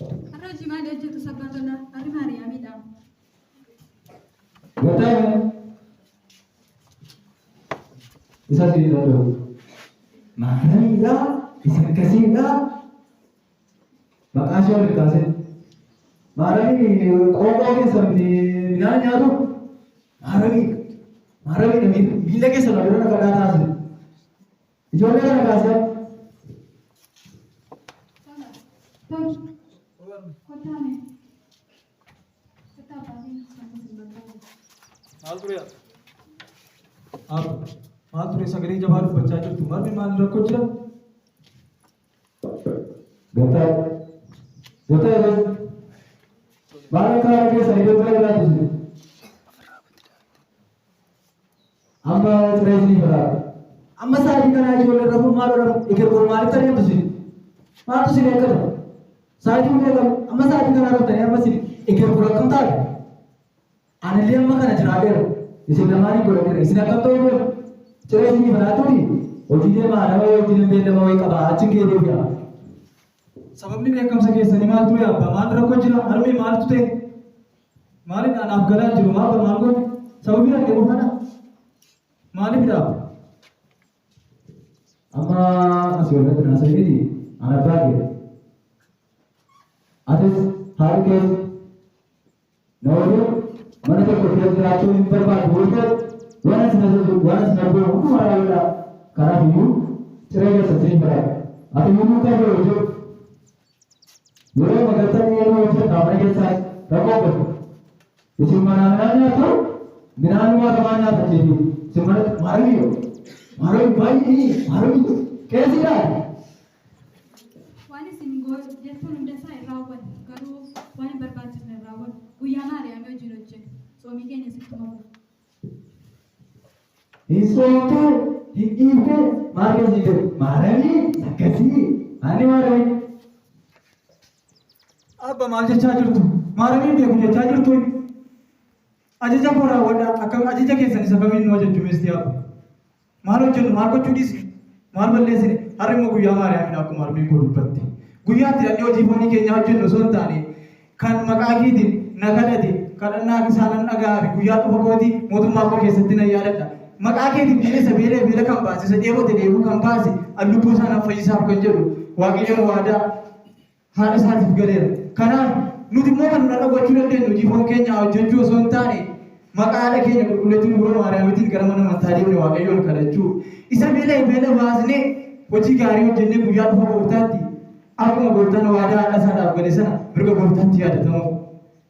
Arroji maal hojjetu sabbatona harri Maariyaamidha. Betul. Bisa sini dulu. Maariyaamidha, bisa kasihnya. Makasih oleh kasih. Maariyaami kokoh sambil nanya tu. Maariyaami bila ke sana orang kata nasi. Ijoollee kana kaasee. maal ture sagalee jabaa dubbachaa jirtu maal maal rakkoo jira? Gataa baala karaa keessa iddoo bira jiraatu sun amma tireesii biraa amma sa'aatii kanaa ijoollee rafuun maal godhamu egergoon maalitti adeemtu sun maaltu sin eeggata sa'aatiin beekamu amma sa'aatii kanaa raftanii amma sin egergoon akkam taate anillee amma kana jiraateera isin lamaanii godhateera isin akkam ta'uu tireesii biraa tuni hojiilee maadama hojiilee beellama wayii qaba achi geedee biraa. Sababni beekamsa keessanii maal ture abbaa maal rakkoo jira harmee maaltu ta'e maaliin anaaf galaa jiru maal godhe sababii rakkoo qofadha maaliif dhaaba? Amma asii olatti naasanii ana baay'ee atis haala keessa na waliin mana tokko keessa jiraachuu hin barbaadu waliin waan as na godhu hundumaa raawwadha kanaaf iyyuu ciree keessa siin biraadha ati yommuu kan jiru yeroo magartanii yeroo hojjetu mana keessaas rakkoo godhu isin manaa midhaan nyaatu midhaan waatamaa nyaata jedhi isin mana maaramii baay'ee keessiidhaan. Waan isin jettuun hunda isaa hin raawwanne garuu waan hin barbaachisne hin raawwanne guyyaa Maariyaamii wajjin hojjetu soomii keenya sitti mamu. Hin soomtu hin dhiifte maal keessa maaramii akkasii ani maaramii. Abba maal jechaa jirtu? Maaramiin beeku jechaa jirtu? Ajaja koo raawwadha akka ajaja keessan isa kamiin noo jechuumeesti abba. Maal hojjennu maal gochuu dhiisne maal balleessine har'a immoo guyyaa Maariyaamiin akkuma harmeen koo dubbatte. Guyyaatti dhaqnee hojii foonii keenyaa hojjennu osoo hin taane kan maqaa keetiin na kadhate kadhannaa isaanan dhaga'aa guyyaa dhufa kootii mootummaa koo keessatti na yaadadha. Maqaa keetiin beelesa beela kan baase isa dheebote dheebuu kan baase allubbuu isaanaaf fayyisaaf kan jedhu waaqayyoon waadaa haadha isaatiif galeera. Kanaaf nuti immoo kan nurra gochuu dandeenyu hojii foon keenyaa hojjechuu osoo hin taane maqaa haadha keenya qulqulleettiin gurra Maariyaamiitiin gara mana amantaa deemne waaqayyoon kadhachuu. Isa beela baasnee hojii gaarii hojjennee guyyaa dhufa gooftaatti akkuma gooftaan waadaa haadha isaadhaaf gale sana mirga gooftaatti yaadatamu.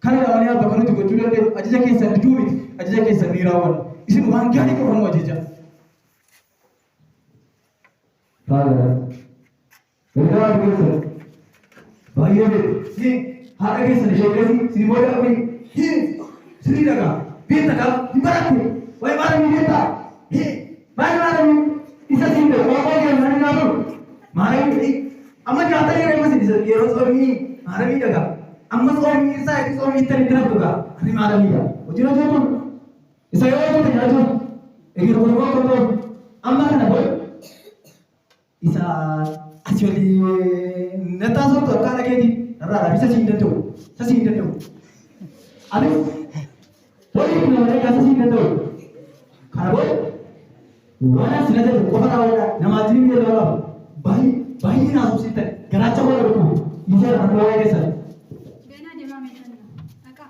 Kana malee abba kan nuti gochuu dandeenyu ajaja keessan diduu miti ajaja keessan ni raawwanna. Isin waan gaarii qofa nu ajaja. Faayidaan keessan baay'ee haadha keessan ishee keessi si booda qabni sirrii dhagaa beekta kaa hin baratte wayi maalamii beektaa maalamii isa siin beeku waaqoo keessa hin nyaatu maalamii amma nyaata yeroo ammas yeroo soomii maalamii dhagaa amma soomii isaa itti soomii itti naftu kaa ani maalamiidha hojii hojjetuun isa yoo hojjete nyaatuun eegir gurguruu qottoo amma kana booda isa asii olii nettaa soortu akka haadha keetii irraa isa siin danda'u isa siin danda'u ani horii kun nama eegaa isa siin danda'u kana booda waan asii natti qofa raawwadha namaatiin hin beelaa baay'ee naasumsiitan garaacha wal arguu isa irraa waa'ee keessan. Geenaa deemaa meeshaan dhaqa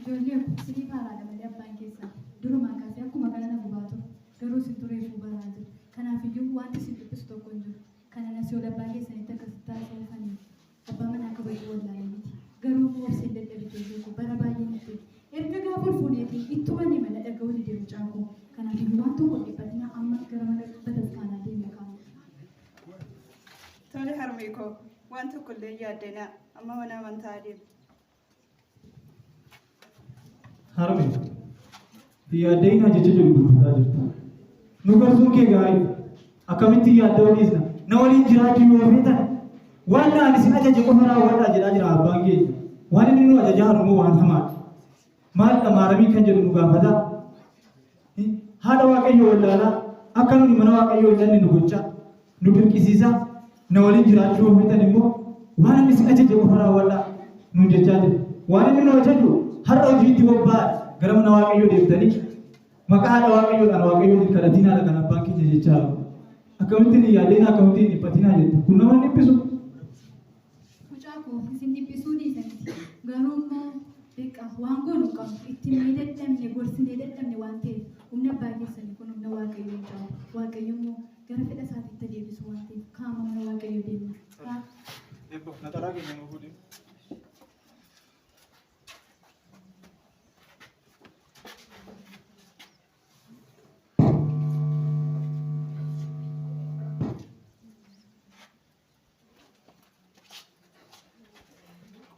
ijoolleen sirii faaraadha malee abbaan keessaa durumaa kaasee akkuma kana na gubaatu garuu isin tureefuu baraa jiru. Kanaaf iyyuu wanti isin dubbisu tokko hin jiru. Kana nasi ol abbaa keessanitti akkasitti taasifamanii abbaa manaa akka baay'ee wallaalee miti. Garuu obsee dadhabe ijoollee koo bara baay'ee nutti erga gaafa fuudheetiin ittuma ni mala dhaga'uu ni deemu caakuu. Kanaaf iyyuu waan tokko dhiphatina amma gara mana bataskaanaa deemee kaa'u. Tole harmee koo waan tokko illee yaaddeenaa amma mana amantaa deemu. Harmee yaaddeenaa jecha jedhu gurgurtaa jirtu. Nu garsuun kee gaarii akkamitti yaadda dhiisna na waliin jiraachuu yoo feetan waan naan isin ajaje qofa raawwadhaa jedhaa jira abbaan keenya waan inni nu ajajaa harmoo waan hamaadha maal Maaramii kan jedhu nu gaafata haadha waaqayyoo wallaalaa akka nuni mana waaqayyoo ilaalli nu gochaa nu dirqisiisa na waliin jiraachuu hojjetan immoo waan inni si ajaje qofa raawwadhaa nuun jechaa jiru. Waan inni nu ajaju har'a hojiitti bobba'aa gara mana Waaqayyoo deemtanii maqaa haadha Waaqayyoodhaan Waaqayyoon kadhatinaadha kan abbaan keenya jechaa jiru. Akkamittiin yaadeen akkamittiin dhiphatinaa jettu kun nama dhiphisu. Mucaa koo isin dhiphisuu dhiisanii garuu immoo beekaa waan goonu qabu ittiin miidhagdamne gorsinee dadhabne waan ta'eef humna abbaa keessanii kun humna Waaqayyoo hin qabu. Waaqayyo immoo gara fedha isaatiitti deebisu waan ta'eef kaama mana Waaqayyoo deemna. Naxaraa keenya nuuf godhe.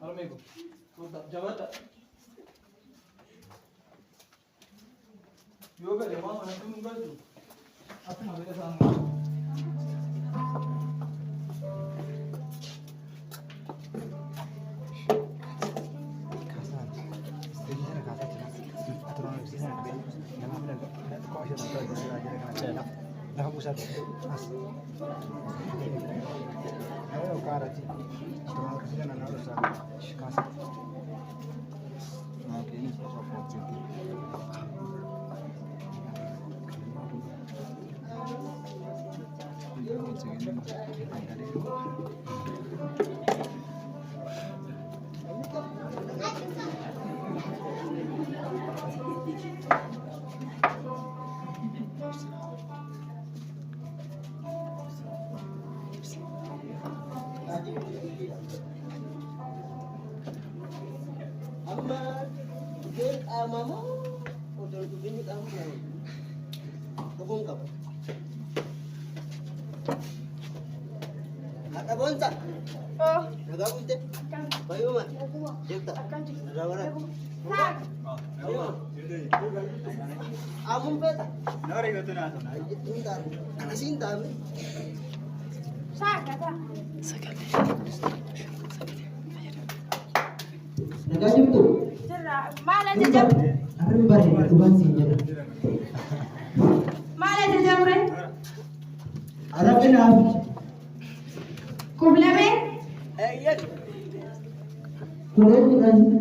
Amigo, jabata. Yoga de mama, nanti nunggu tu. Apa nak beda sama? Dah pusat. Ayo cara sih. Cuma kesini nak harus kasih. Oke ini sosok positif. Mama, udah begini kamu yang kebongkap. Ada bonsa. Oh, Naga bunte. Bayu mah. Jekta. Rawara. Ayo. Amun peta. Nari itu nado. Bentar. Disinta. Naga jemtu. malah jajab. Arem bare tuan sih jaga. Malah jajab re. Arab ini apa? Kubla me? Iya. Kuliah di mana?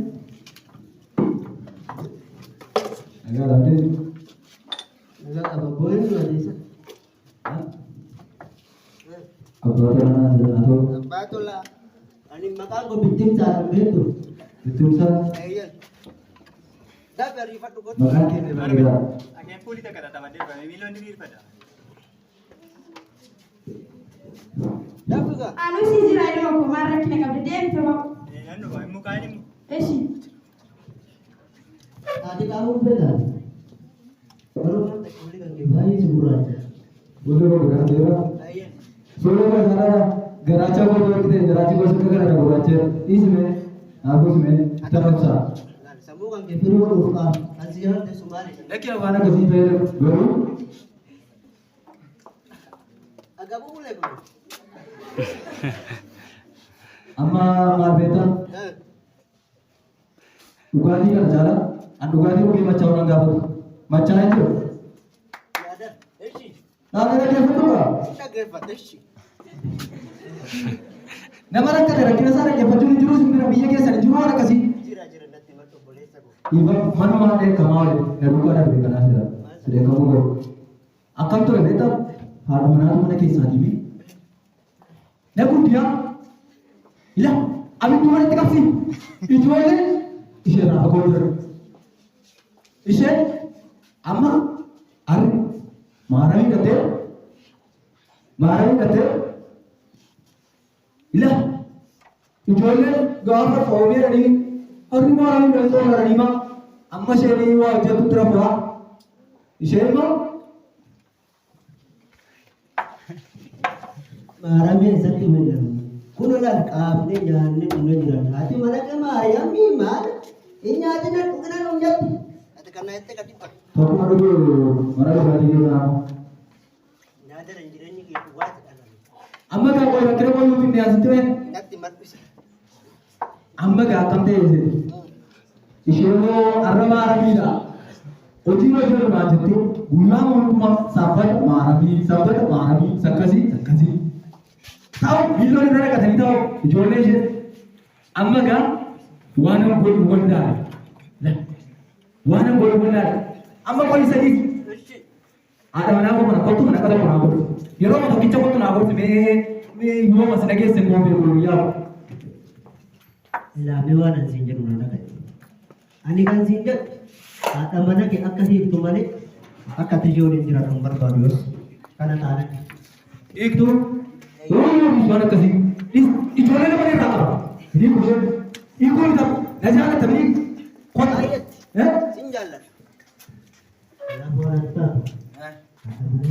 Agak ada. Enggak apa boleh tu ada sah. Apa ada atau Betul lah. Ani makan ko bitin sa betul. itu sah? Iya. Dah beri fatu ko. Makan kita berbeda. Akhirnya pulih tak kata tamat dia. Milion diri pada. Dah juga. Anu si jirai lo ko marra kine kabde dem to. Anu bayi muka ini. Eshi. Tadi kamu beda. Baru nanti kuliah kan gimana sebulan. Boleh bergerak dia. Iya. Soalnya kan cara geraca boleh kita geraca boleh kita kan ada geraca. Isme, aku isme terus sah. Nah, semua kan kefir mau urut Azian de Somali. Lagi apa nak kasih bayar baru? Agak boleh belum? Amma marbeta. Ugadi kan jalan. Anu ugadi mungkin macam orang gabut. Macam itu. Ya ada. Eshi. Nah, ada dia betul tak? Kita gefat eshi. Nama orang kata kira sana dia betul jurus mungkin biaya dia sana jurus orang kasih. Jira nanti matu boleh sabu. Ibu mana mana dia kamal dia buka dah berikan asal. Sudah kamu go. Akan tu beta hal mana tu mana kisah ini. Dah pun dia. Ilah, abi tu mana terkasi. Itu aja. Isya nak aku dah. Isya, amma, ar, marahin kata. Ilah, itu aja. Gawat formir ni. Hari marahin kata orang ni mah. Amma saya ni wajah tu terapa. Isya mah. Marah biasa tu macam. Kuno lah kaapne jangan kuno jiran. Hati mana ke Maria mimar. Ini aja nak kena lonjat. Ada karena itu katipak. Tapi ada dulu, mana ada lagi dia nama. Ini ada ranjirannya gitu buat. Amma kau orang kira kau lupa dia situ kan? Nanti markus. Amma kau akan teh je. Isyamu arama aramila. Ojino jono macam tu. Guna mau cuma sabat marami sakasi. Tahu bilang ini mereka tadi tahu jualnya je. Amma kan wana gol wanda. Nah, wana gol wanda. Amma kau ini sedih. Ada mana aku mana kau tu mana kau mana aku. Ya orang tu kita kau tu nak aku me gua masih lagi semua berlalu ya. Lamewa nan sinjat mana kan? Ani kan sinjat. Ada mana ke akasi itu mana? Akati jodoh jirat nomor baru. Karena tanah. एक तो mana kasi इस जोड़ने ने बने रहा ini kucing ini kau itu nasihat tapi kau Ayat. eh Sinjal. Lamewa nanta. Ada mana?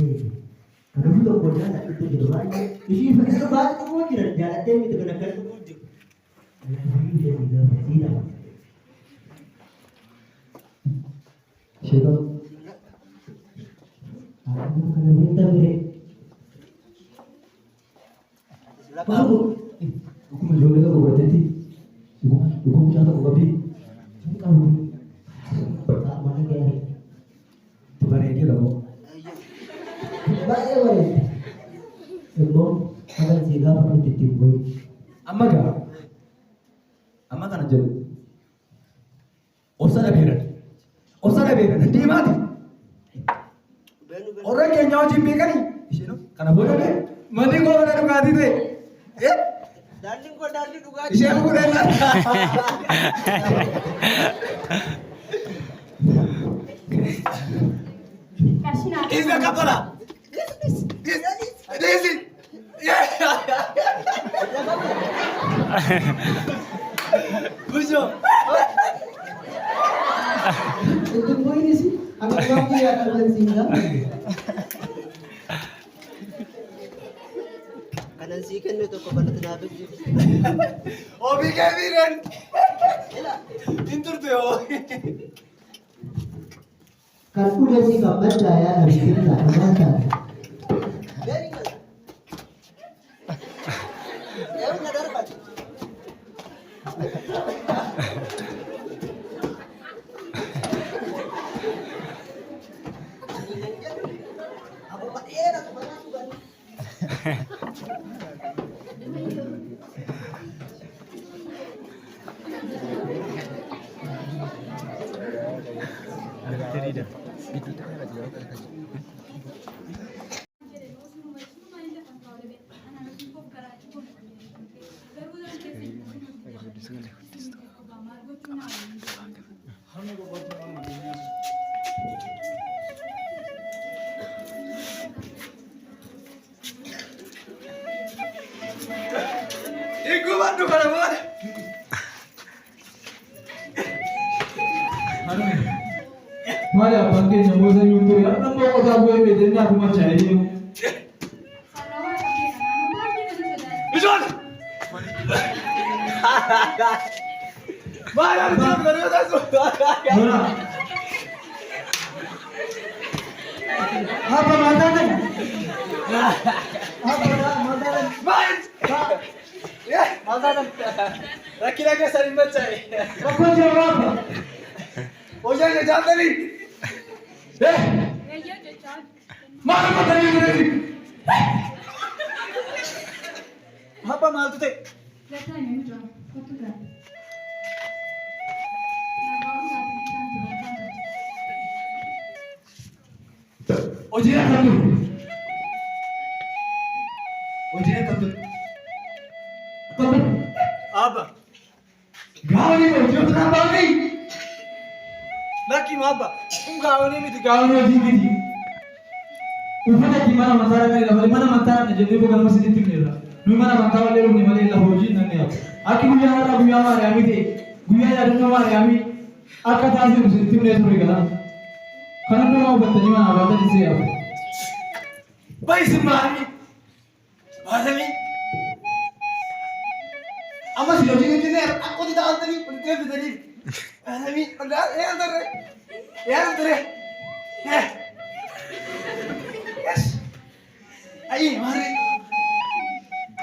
Kalau itu kau jalan itu jalan. Isi itu bahat kau jirat jalan tem itu kena kau tuju. Ini dia tidak tidak. Syaitan Aku kena minta beri. aku menjual itu buat jadi aku punya tak kopi kamu Tak mana kaya. tiba lagi lah kok Baik baik. Sebelum akan siga pakai titip boy. amma kan aja osara beran nanti mati orang yang nyawa jimbe kan ni karena boleh deh mati kau ada mati deh Darling ko darling uga. Siya ko rin lang. Kasih nak. Isa ka pala. Daisy. Puso. Itu boy ini sih. Aku lagi akan singa. Kanan sikan itu kau pada tenaga sih. Obi Kevin. Intur tuh. Kalkulasi kapan saya harus kita baca. Very good. Ya udah dapat. Aku pakai aku banyak. Iku bantu kalau boleh. Mali abangke nyambo sa yuto ya nan ko ta boye be den na kuma chai ni Bishon. Bayar tuh dari atas. Nona apa matanan Bayar. Ya, matanan. Laki-laki sering baca. apa jawab Oh jangan jangan nih. Mana mata ini? apa mal tu teh Lihat ni muda. Foto kan. Nah, baru satu kita Ojinya kantor. Ojinya kantor. Kantor. apa Gawa ni baju kenapa ni? laki apa gawo ni miti gawo ni jigi ufata kimana masara kali la mana mantara na jeni bukan masih ditimira nu mana mantara lelu ni male la hoji na ni aki guya hara guya mare ami de guya ya dunno mare ami aka tazi masih ditimira suri kala kana no mau batani mana abata ni se apa Baik semari. Barang Ama si Loji ini aku tidak antri, dia tadi. Ini enggak, antar. Antar. Yes. Ayo, mari.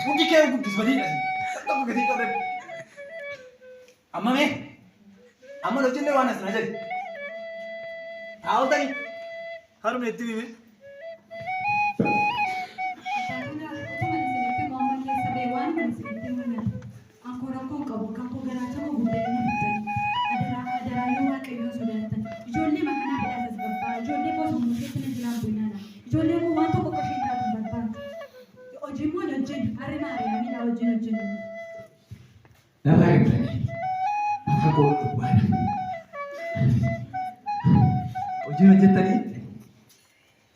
Mungkin kayak aku disebali nggak sih? Tetap begitu kan. Ama Loji ini mana sengaja? Tahu tadi. harum netti ni Aku dah, aku cuma di sini ke mama kisah. asirratti mana ankoo rakkoon qabu kan koo garaachama guddina bitanii adaraa yoo waaqayyoon sodaatan ijoollee makanaa hidhaa tasgabbaa ijoollee boosumuu keessatti jiraan bu'inaadha ijoollee kun waan tokko qoshee taatu barbaadu hojii moon hojjennu harri maariyaamidha wajjin hojjennu. Narraa eegdanii akka koo dhubbaadha.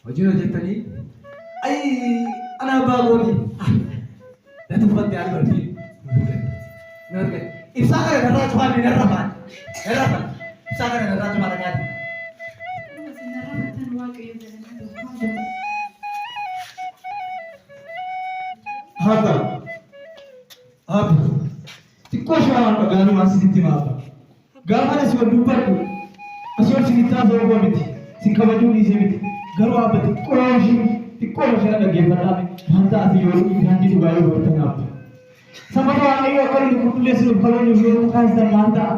Hojii hojjettanii ana abbaa gooti natti uffatte ani barbiin ibsaa kana narraa cufaan narra faan ibsaa kana narraa cufaan nyaati. Narra matan waaqayyo jedhanii Haata xiqqoo shawaan dhagaanii waan sinitti maata gaafa asi wal dubbadhu asii ol sinitti haasa'uu miti sin kabajuu dhiisee miti garuu abba xiqqoo ishee dhaggeeffadhaa wanta ati yoo daandii dhugaa yoo bartan abba sababa waaqayyo akka inni qulqulleessuuf kabajnuuf yoo taasisan maal ta'a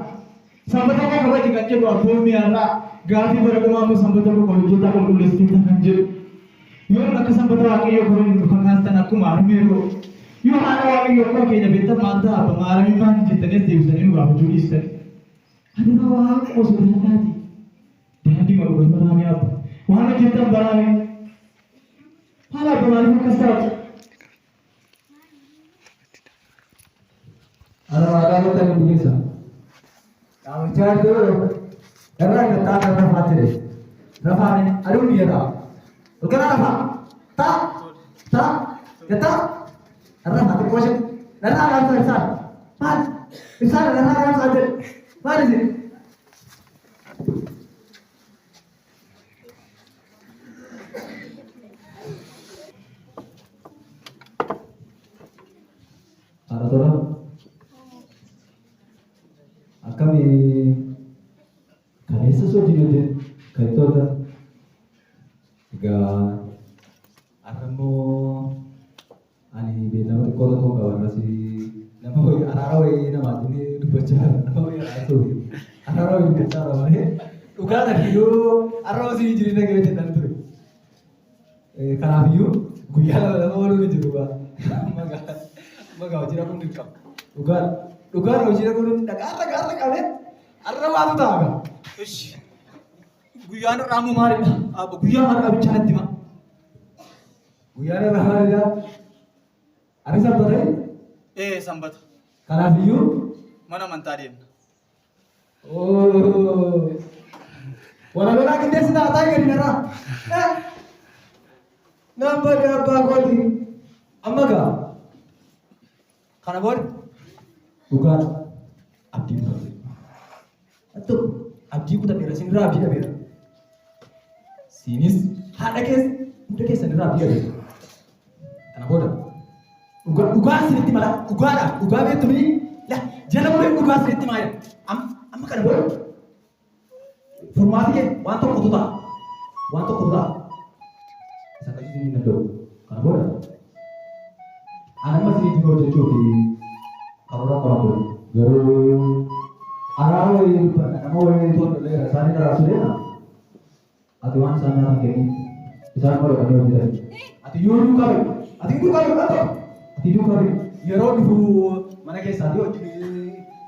sababa akka kabaji kan jedhu abboommii irraa gaafii bara dhumaa immoo sanbata tokko hojjetaa qulqulleessituu kan jedhu yoo akka sanbata waaqayyo kabajnuuf kan taasisan akkuma armeeroo yoo haala waaqayyo akkuma keenya beektan maal ta'a abba maaramii maal jettaniis deebisanii nu gaafachuu dhiistani aduna waa qoosuu dandaati daandii maruuwwan baraamee abba waan hojjetan baraamee haala abba maaliif akkas taatu Ana magaalaa ta'e bilisa. Kaamichaa jiru irraa hin taa'an irra faatire. Rafaan aduun biyyaadha. Olkana rafaa. Taa. Gata. Irra faatire qooshe. Irraa gaafsa ibsaan. Maal? Ibsaan irraa gaafsa jedhe. Maal isin? Ada orang. Kami kali sesuatu jenis kayak itu ada tiga aramu ani bina berkota kau kawan masih nama boy ararawai nama ini dibaca nama boy ararawai dibaca ararawai uga ada hidup ararawai sini jadi negara cetan tu kanabiu guyala nama baru ni juga maga wajib aku nikah uga hojii kun dhagaa qabe arra waatu taaga ish guyyaan raamu maalidha abba guyyaan har'a bicha natti ma guyyaan rahaadha ari sanbata sanbata kanaaf iyyuu mana amantaa deemna wala belaa qindeessi taataa gadi narraa naan badee abbaa kooti amma gaa kana booda dhugaan abdii kutate atto abdii kutateera sinirraa abdii dhabeera siinis haadha keessa hunda keessanirraa abdii dhabeera kana booda dhugaa sinitti mala dhugaa beektumni jala muree dhugaa sinitti maaya amma kana booda furmaati kee waan tokkotu ta'a isa akkasii hin danda'u kana booda anamma sinitti hojjechuufi karoora qabu garuu araaroo nama wayii tola isaanii daraarsu deema ati waan isaan nyaatan kenni isaan godhatanii hojjetan ati iyyuu qabe yeroo dhufu mana keessaatii hojii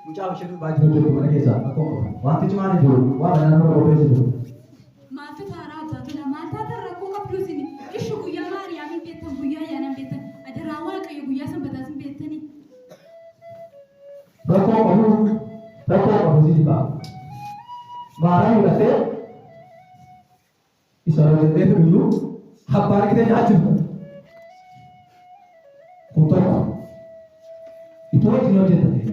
mucaa ishee baay'ee hojjetu mana keessaa akkuma wanti cimaan hin jiru waan naannoo qopheessu jiru. Maaltu taaraa hojjetudha maal taatan rakkoo qabdu isin ishu guyyaa maariyaamiin beektan guyyaa yaanaan beektan adaraa waaqayyo guyyaa sanbataasin beektanii. Rakkoo qabu sii ba'a. Maaraan hidhatee isa hojjetee iyyuu abbaan argitee nyaachuuf kun tokko itoo hojii hojjetanii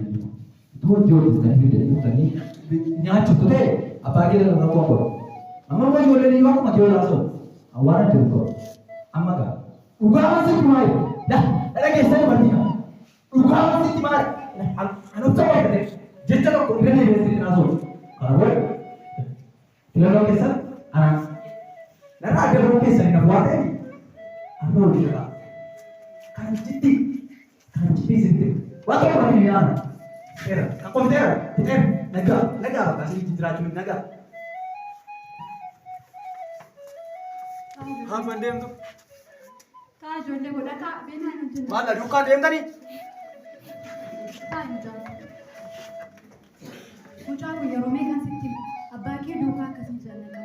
nyaachuuf ta'e abbaa argitee rakkoo qabu. Amma immoo ijoolleen iyyuu akkuma kee olaasoo awwaara jiru qabu. Amma gaa dhugaa sitti maali? Dhageessanii barsiisa. Dhugaa sitti maali? Anu tahu apa jecha lo kemudian dia sendiri langsung. Kalau boleh, tidak lo kisah, nara ada lo kisah yang buat ini. Apa lo kisah? Kan citi sendiri. Waktu apa ini ya? Aku tidak, naga, kasih citra cumi naga. Apa dem tu Kak, jodoh bodoh kak, benar nanti. mana duka dem tadi Taa'e mucaan. Mucaan kun yeroo meeqan sitti abbaa kee duukaa akkasii jaalladha.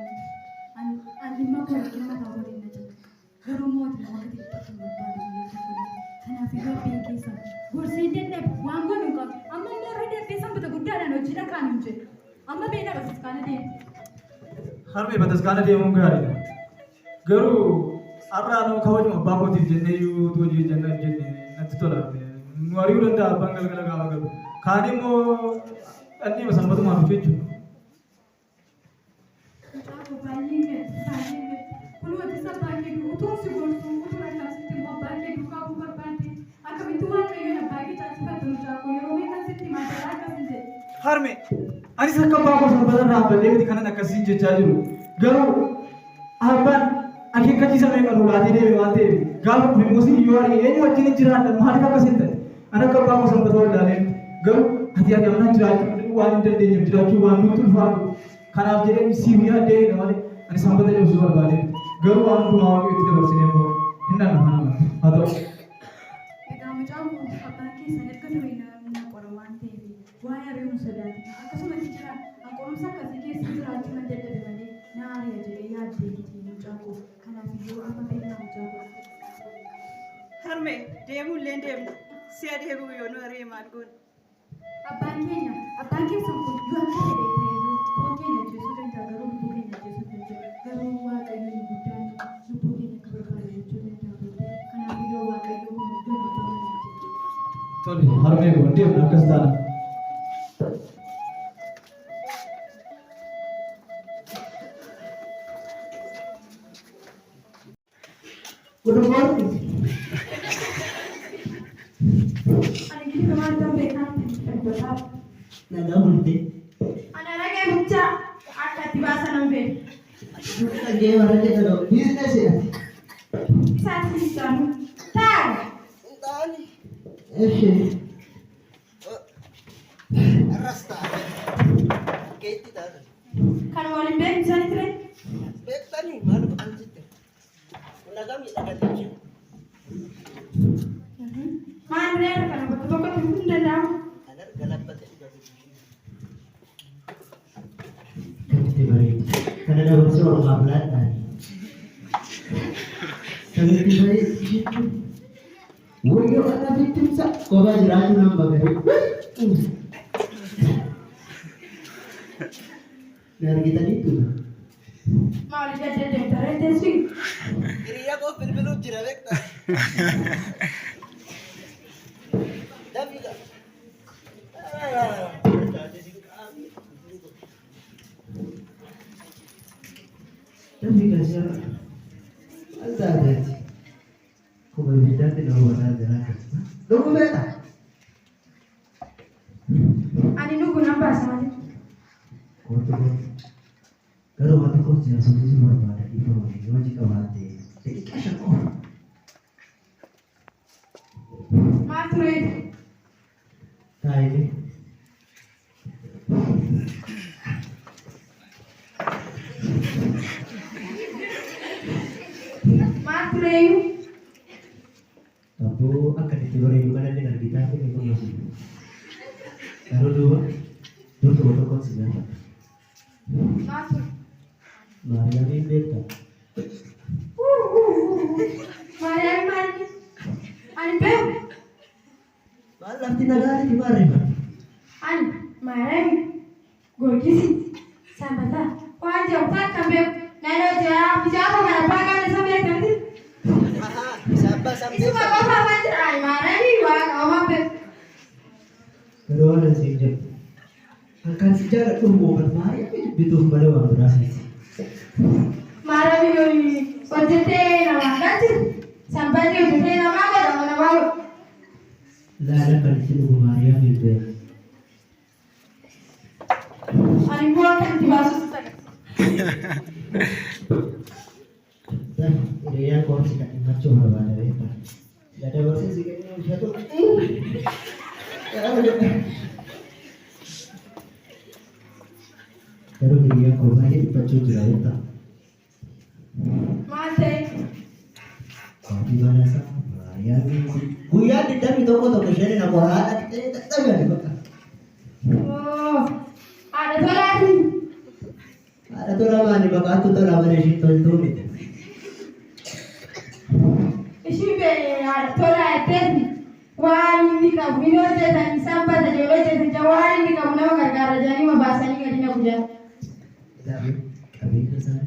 Ani dhimma koo dhimma ta'uu waliin na jira. Garuu mootii nama gadi dhiphatu barbaadu biyya tokko. Kanaaf iddoo biyya keessa gorsee deddeebi waan godhu hin qabu. Amma immoo irra deebiin sanbata guddaadhaan hojiidha kaan hin jedhu. Amma beekna bataskaana deemu. Harmee bataskaana deemuun gaariidha. Garuu har'aa nuu kabajuma abbaa kootiif jennee iyyuu hojii jennaan jennee natti tola. Nu ari'uu danda'a abbaan galgala gaafa galu. Kaan immoo dhandhii sanbatumaa dhufe jechuudha. Mucaan kun baay'ee gadi. Kun wanti isa baay'ee dhufu utuu si gorsuu utuu akkasitti immoo baay'ee duukaa bu'uu barbaade. Akkamitti waaqayyoon abbaa kee taasifatu mucaa kun yeroo meeqan sitti maatii akkasii jedhe. Harmee anis akka abbaa koo sanbata dhaabbatee miti kanan akkasiin jechaa jiru. Garuu abbaan akeekkachiisa meeqa nu laatee deeme waan ta'eef gaafa dhufe musii yoo arge eenyu wajjin hin jiraadha maaliif akkasiin ta'e ani akka abbaa koo sanbata wallaalee garuu ati amnaan jiraachuu waan hin dandeenyeef jiraachuu waan nutti ulfaatu kanaaf jedhee siif yaaddee malee ani sanbata cabsuu barbaade garuu waan hundumaa waaqayyo itti dabarsinee immoo hin danda'ama haa ta'u. Egaa mucaan kun abbaan keessan erga ture na qora waan ta'eef waa'ee ari'uu sodaate akkasumas jira qorumsa akkasii keessa jiraachuu nan dadhabe malee na ari'a jedhee yaaddee miti mucaan kun kanaaf iyyuu amma beekna mucaan kun. Harmee deemullee deemna. Si'a deebi'u yoo nu ari'e maal goona? Abbaan keessan kun yoo akka fedhe ta'eyyuu foon keenya ajjeesuu danda'a garuu lubbuu keenya ajjeesuu danda'a garuu waaqayyoon guddaan lubbuu keenya akka barbaadu jechuu danda'a kanaaf iyyuu waaqayyoo kun iddoo naa ta'uu danda'a. Tole harmee koo deemna akkas taana. Good morning. Ani gidi kemarin sampai nanti terbelah. Naga multi. Anak lagi buca akan dibahas nambe. Kita game ada kalau business ya. Bisa sih kamu. Tag. Tani. Rasta. Kaiti dah. Kan walin beg bisa nih tren. Bek tani mana anjir. Naga mi naga tadi. Mana kan betul-betul pun dah dah. Anar galap pada juga. Karena ada unsur orang Belanda. Kalau tiba itu, wujud anak itu sak, kau baca raju nambah dari. Dari kita itu. Mau lihat dia tarik testing. Iri ya kau bil-bilu jirawek ta. Dah bila. Tapi kasih ada sih. Kau berbeda dengan orang lain. Lalu beda. Ani nunggu nambah sama dia. Kau tu kalau mati kau jangan sendiri berbeda di bawah ini. Jika mati, jadi kasih kau. Matre. Nah ini. Matre. Aku akan ditiburi bukan dengan kita ini kau masih. Baru dua, dua kau sudah. Matre. Maria ini beta. Maria mani. Ani beb. Malam tinagari di mana? Ani Maria. Gorgisi. Sambata. Wajah tak kambing. Nado jawab bicara mana pakai ada sampai tadi. Sabah sampai. Itu apa macam ay Maria ni wah apa beb. Kedua dan sejak akan sejarah bukan Maria itu pada waktu berasal. Maria ni ojete nama ganti. Sampai dia ojete nama apa nama baru. Lara kali itu Maria itu. Ani buat kan dibasuh saja. Dan dia kau sih kan macam apa ada itu. Ada versi sih kan yang satu. Kalau dia kau banyak baca juga itu. Mate. Kau di mana sah? Maria ini. Buya di dalam itu kau tak bisa nak buat. Kita tak tahu Ada tu lama ni baka tu lama ni si tu ni. Ishi be ya tola eteni. Wani nika minoje na nisamba za joloje za jawari nika mnao gargara jani mabasa ni kadina kuja. Kami kesana.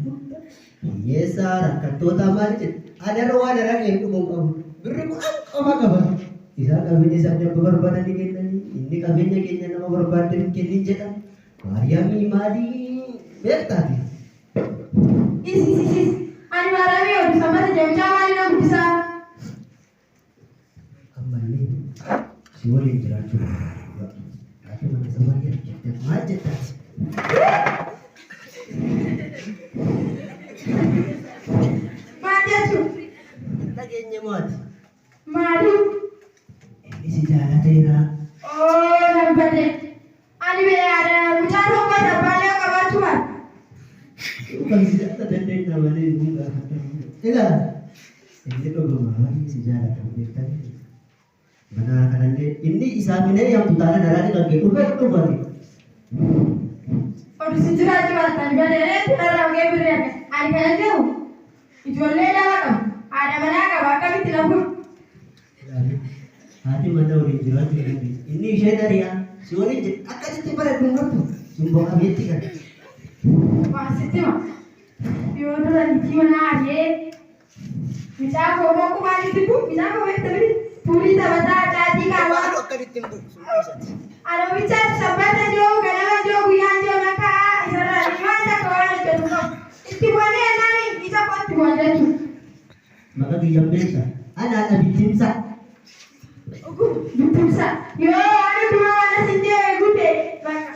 Yes, rakatu tamar. Ada ruang ada lagi itu mungkin. Beribu apa kabar? Isa kami ni sahaja berbadan ni kita ni. Ini kami ni kita nama berbadan kita je. Mariami mari bertadi. Is. Ani marami o disamba za jawari na bisa. Kembali. Siwali jeratu. Aku mana sama dia. Kita macet tak. Manja tu. Lagi nyemot. Madu. Ini si jalan tera. Oh, nampaknya. Ani be ada mutano kwa da bale ka batuwa. Bukan si jalan tera nama ni bunga. Ila. Ini tu rumah ini si jalan tera. Mana kanan ini isabine yang putana darah ni kaki ubah tu balik. Oh, disijira jiwa tani badere tara ge bure. Ani kana jeu. Ijolle la ka. Ada mana ka baka bitilapu. Hati mana orang jual ini saya dari ya. Siwali akan jadi pada bunga tu. Sumpah kami tiga. Wah, sitima. Yo no la jiwa na ye. Bisa ko mo ko mali tipu, bisa ko wet tabi. Puri ta bata tadi ka wa. Ada bicara sabata jo, kana jo buyan jo maka isara limanda ko wala jo. Istiwane nani bisa ko tiwanja tu. Maka dia biasa. Anak bikin sa. Bitimsa. Yo, ada dua mana sinde gute. Baka.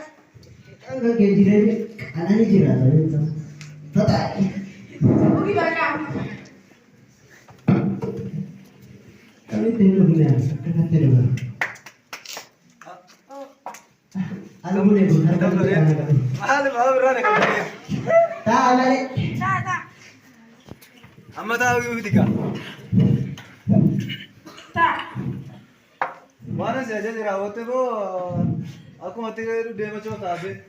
Angga gejira ni, anak ni jira tu. Tata. Ogi baka. Kami tengok ni, kita tengok. Alam mo na bukan kami anak kami. Mahal berani kami. Tak alay. Ta. Amma tahu itu tiga. Ta. Mana sih aja dirawat tu, aku mati ke dia macam apa?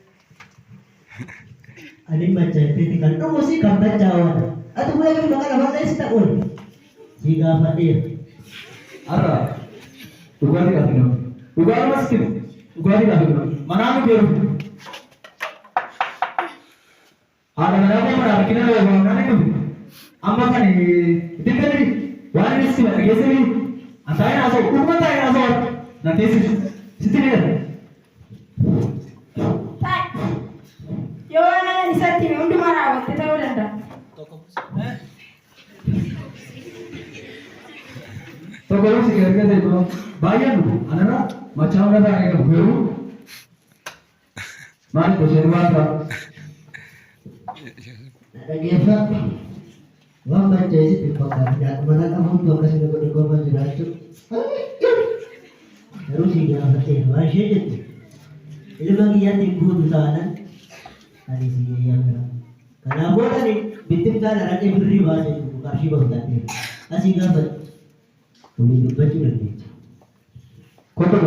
Ani baca kritikan. Tu mesti kampanye jawab. Atau mulai kami makan apa lagi tak pun. Jika mati. Ara, ugari kasih. Ugari masih. Ugari kasih. Mana aku biar. Ada mana kita ada mana itu. Amma kan ini dikali. Wani sih mana gesek ini. Antara asal, umat antara asal. Nanti situ ni. Ta. Yo na ni sati undu mara waktu tahu landa. तो करो से कहते थे तो बायन अनना मचावना था एक भूरू मान को शेरवा था Ada gefa. Wah baca isi pipakan. Ya mana kamu tu kasih dapat korban jeracu. Terus dia hati masih jadi. Ini bagi yang tinggu tu sana. Hari sini yang berang. Karena boleh ni bitim sana ada beri bahasa itu kasih bahu tadi. Kasih gambar. Kami baju lagi. कौन तो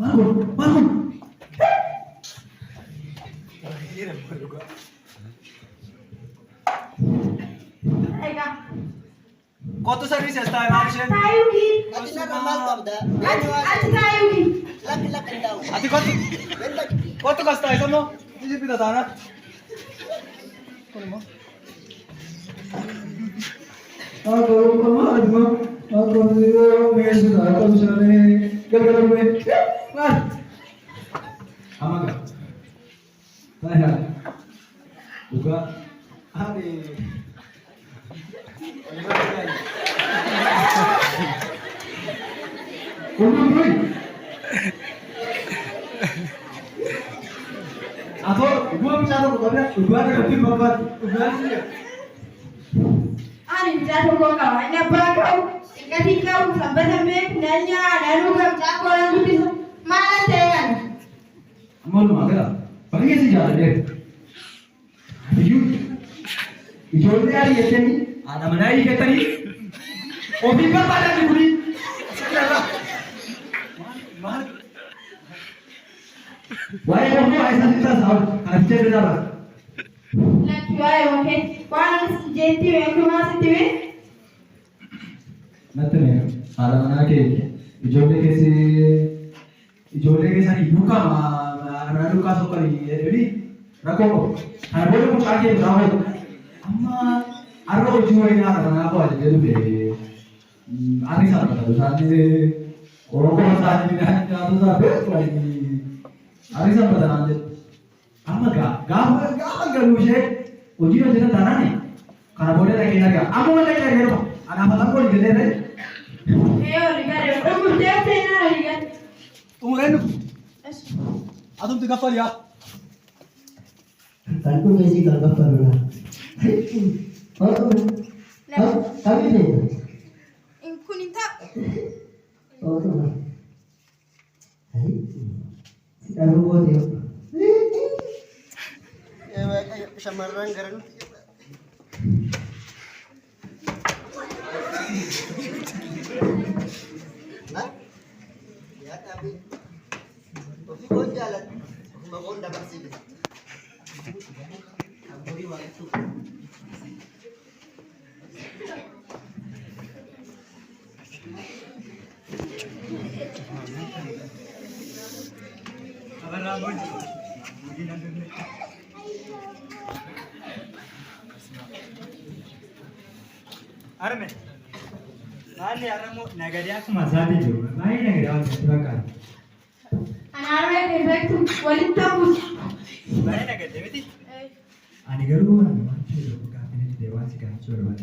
मारो मारो Eka. Kau servis ya, stay macam. Tayugi. Ati na ramal kabda. Ati tayugi. Laki daw. Ati kau tu kasta itu no? Jadi kita tanah. Kau mau? aku kemana cuma aku मैं सुना तो सुनने क्या करूँ मैं मार हमारा क्या है बुका Hari. कौन बोल Aku gua bicara kau gua ada lebih babat, gua sih. Ani bicara kau kawan, ini apa kau? Ketika kau sampai nanya, lalu kau cakap orang itu mana dengan? मालूम आ गया पर कैसे जा रहे यू जोड़ने आ रही है तेरी आधा बनाई के तरी ओ भी पर पाला की बुरी Mar. Wae kamu aisa kita sahur. Karena cek berapa? Lagi wae oke. Wan jeti we kumasi tiwe. Nanti nih, ada mana ke? Ijoollee keessanii duukaa mana duukaa sokkanii jedhanii rakkoo kana booda mucaa kee biraa ho'i amma har'a hojii wayii nyaata kanaa bu'aa jedhee dhufe ani isaa taphatu isaanii oromoo isaanii midhaan nyaatu isaa beeku ani isaa batanaan jedhu amma gaafa galuu ishee hojii hojjetan taanaani kana booda dhaqee argaa amma wanta dhaqee argaa anaaf ataan kooli jedhee Umurenu. Atum tiga kali ya. Kan tu mesti kalau kapal lah. Oh, kami ni. Kuninta. Oh, tu lah. Hai. Sudah buat dia. Ayo samaran garan. Hah? Ya tapi Kopi kau jalan, bangun dapat sini. Aku di waktu. Abang rambut. Arme. Nani aramu nagari aku masadi jo. Nai nagari aku sebagai. Anarwe direct walittabus. Nai nagari demeti. Ani garu orang macam tu kafir dewa sih kan curang.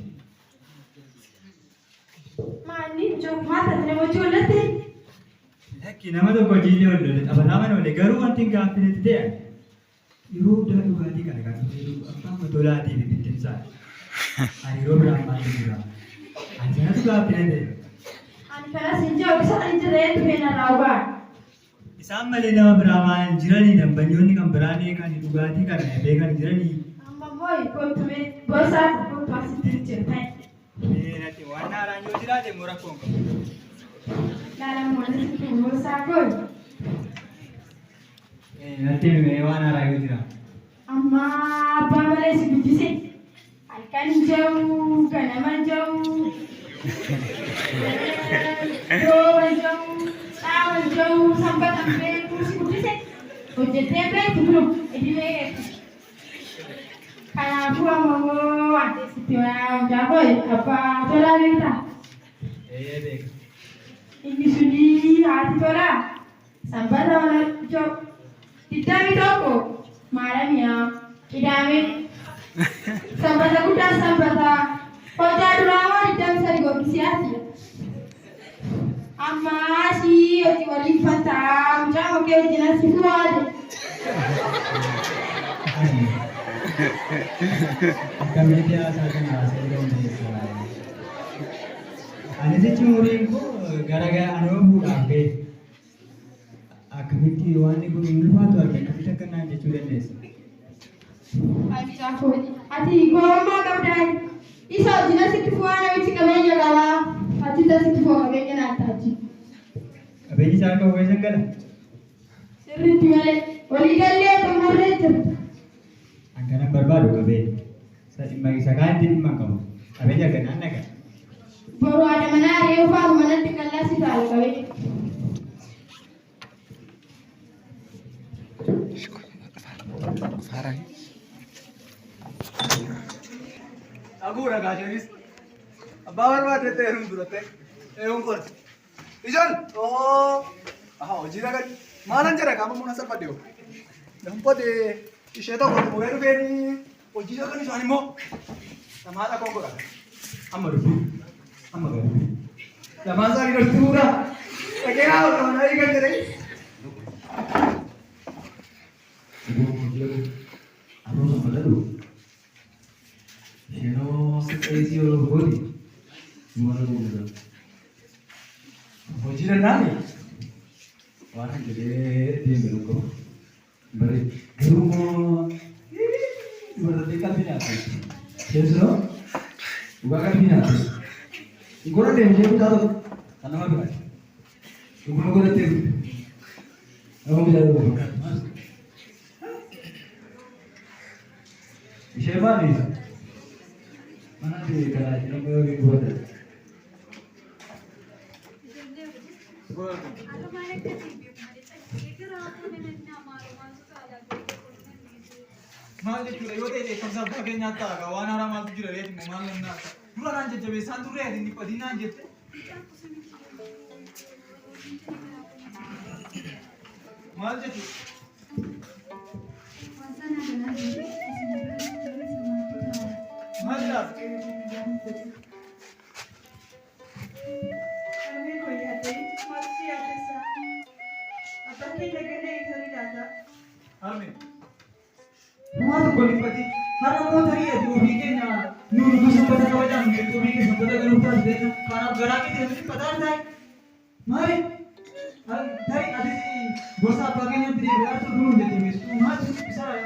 Mani jok mata terima julati. Lagi nama tu kau jadi orang, apa nama orang garu orang tinggal kafir itu dia. Iru dah dua hari kan iru apa betul lah di bikin saya. Iru berapa hari juga. Anjana tu kafir itu. Ani kana sinja bisa injeret bena rawa. Isam malee nama beramaan jirani dan banyoni kan berani kan dugati kan bekan jirani. Amma boy kontume bosa ko pasi tirjete. Nanti warna ranjau jirade murah kong. Dalam mana situ bosa ko. Nanti warna ranjau jirah. Amma bamale sibisi. Alkan jauh kana manjauh. Jauh sampai kursi sih. Hojjetee beektu bulu edimee kanaafuu ammoo artisti jaaboo abbaa tolaa beektaa Beek. inni suni haati tolaa sanbata wala ijoo digdamii tokko maalamiyaa qidaamee sanbata guddaa sanbata hojjaa duraa moo digdamii sadi gobbisiyaati amma si hojii waliin fattaa mucaa hokkee hojjina si fuwaade. Kami biasa kan rasa ini. Ane sih curi ko gara-gara anu budak be. Akmiti wani ko ilmu tu ada kita kena je curi des. Ati gomma kabdai. Isa hojina si fuwaade wichi kamenya gala. Ati ta si fuwa kamenya na taji. Abegi cakap kau macam mana? Sirriitti malee walii gallee xumurree jirtu. Angkana barbaadu qabee. Dhimma isa kaanti dhimma qabu. Qabee jaga naanna qaba. Boru ada mana reefu faatu manatti qal'aasi taa'u qabee. Aku udah gajian Abang barbaade teerum durate. Ongkor. Ijan. Oh. Hojii kan maalan jira kamu munasab padeo. Dampade ishee tokko mugeeru feeni hojii kan isaan immoo samaadha konkolaa. Amma dhufu. Amma garu. Lamaan isaanii galti bu'uura. Dhaqee haa ta'an ayii kan jedhee. Aku sama dulu. Sheno seperti orang bodi. Gimana dulu? Hojii nani? Waan jedhee deeme tokko bari garuu dubartii qalbii nyaatu keessoo dhugaa qalbii nyaatu gora deemtee bitaa tokko kan nama biraati dhuguma godhattee nama bitaa tokko fakkaatu Ishee maaliif? Mana beekaa jedhamu yoo booda. Maal jechuudha yoo ta'e beekumsa abbaa keenyaa ta'a waan haaraa maaltu jira reetii maal nannaa dura naan jajjabeessaan turre ati inni badii naan jette. Maal jechuudha? Maal jedhaa? Harmee koo yaadee maaltu yaadessa? Abbaan keenya ganda eegalee laata? Harmee. Waan tokko dhiphati har'a immoo tarii ati ofii keenya nuyi gosa uffata kabajaan jirtu ofii keessa uffata galuuf taasise kanaaf garaa keenya irratti dhiphataa taa'e. Maali? Tarii ati gosa abbaa keenyatti deebi'aa turuu hin jajjabeessu maal isaa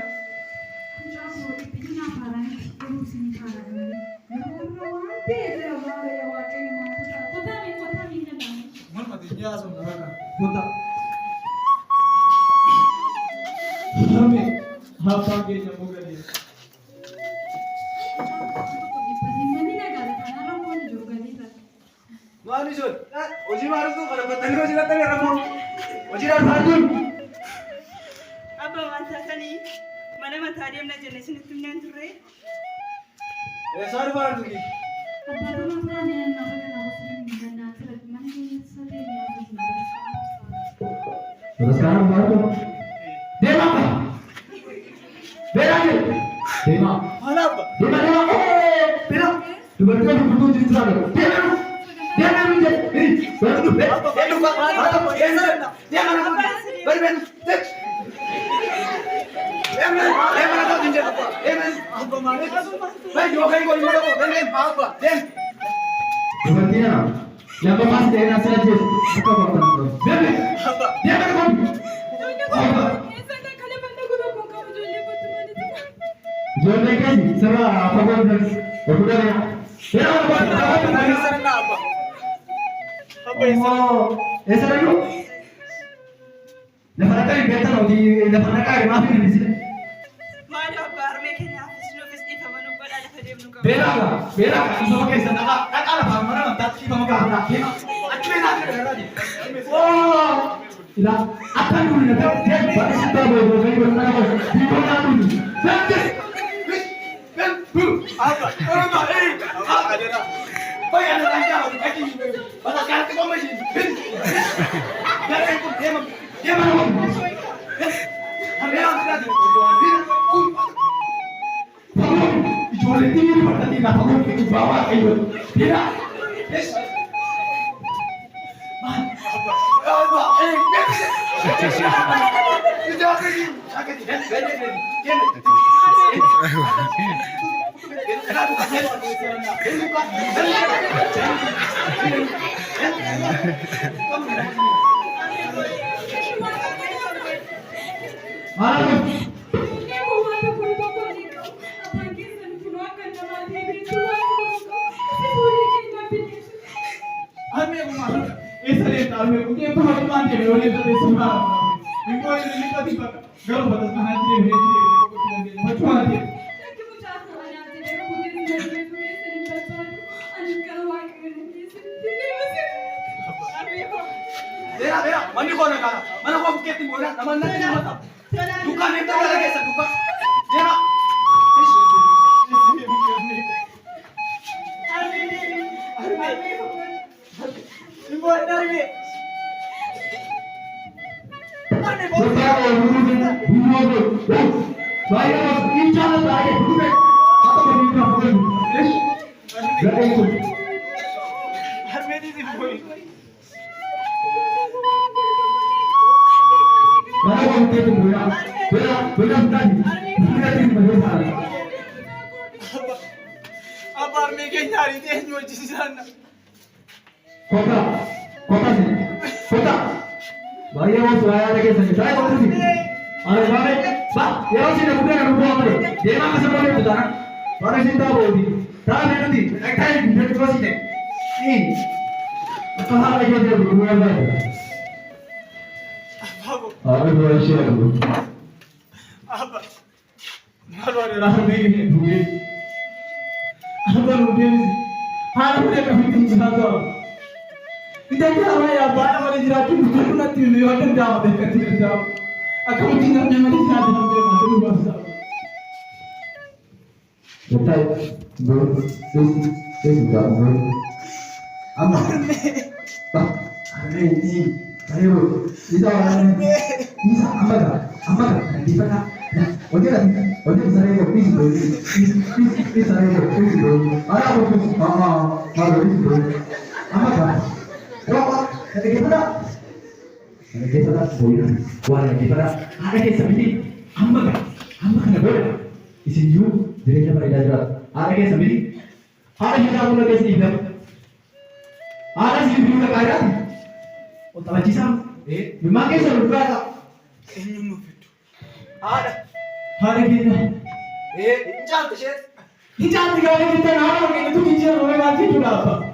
Abbaan keenya mugalee. Maali sun? Hojii maaltu kana battanii hojii lattanii rakkoo? Hojii darbaaduun. Abba wanta kanii mana mataa deemna jenne isinitti himneen turre. Eessaa dhufaartu ki? Sekarang baru Dema apa? Beda ni. Dema. Mana Abba? Dema. Beda. Tiba-tiba betul cerita dia. Dema. Dema ni dia. Ini. Baru tu. Dema. Dema. Dema. Baru. Dema. Dema nak tunjuk apa? Dema. Abba mana? Baik, jauh kali kau ini apa? Dema. Apa? Dema. Kemudian, yang lepas Dema saja. Apa kau? Dema. Abba. Dema kau. Apa? Jodoh kan, sama apa pun berkuda ya. Ya apa? Abba. Abba Oh, esa era yo. Lepas nak betul di lepas nak maafin di sini. Maali abbaa harmee keenyaaf isinuufis dhiifama nu godhaa lafa deemnu qaba. Bela, itu pakai sana nak apa? Mana tak sih kamu kah? Akhirnya nak ada lagi. Oh, tidak. Apa dulu nak? Baru kita baru mana apa? Di mana dulu? Nanti. Abba. Ada dah. Baik ada tanya lagi. Pasal kan tu kau masih. Jangan ikut dia mana? Ada yang ada. Jual ini pada tidak kamu itu bawa kayu. Tidak. Abba. Mandi kau nak? Mana kau bukit timbul? Nama nanti nama. Duka ni tak ada kisah duka. Dia. Kota. Bahaya mau suara lagi saja. Saya kau sini. Ayo, Pak. Ya sini bukan aku buat dulu. Dia mana sebelum itu dah. Baru cinta bodi. Tahu nanti. Ektai di kau sini. Ini. Apa hal lagi dia berbuat apa? Aku boleh share dulu. Abba. Malu ada rahar begini duwe. Apa lu dewi? Hal boleh kami tinggal tu. Kita kira ya banyak mana jiratu bukan nanti ni orang dah dekat tidak tahu. Aku tinggal yang mana jiratu hampir mati bahasa. Betul, saya juga ber. Amma, bah, ini, ayo, bisa orang ini, bisa, amma dah, di mana? Oke bisa ayo, bisa ayo, ada apa tu? Malu bisa, amma dah, apa? Ada kita dah, boleh, boleh kita dah, ada kita seperti, amma kena boleh. Isin you jadi apa ilah jelas. Ada ke sendiri. Ada kita pun ada sendiri. Ada sendiri juga kaya. Oh tahu cisam. Memang ke sendiri berapa? Ada kita. Injal tu sih. Injal tiga orang kita nak orang itu injal orang mati tu apa?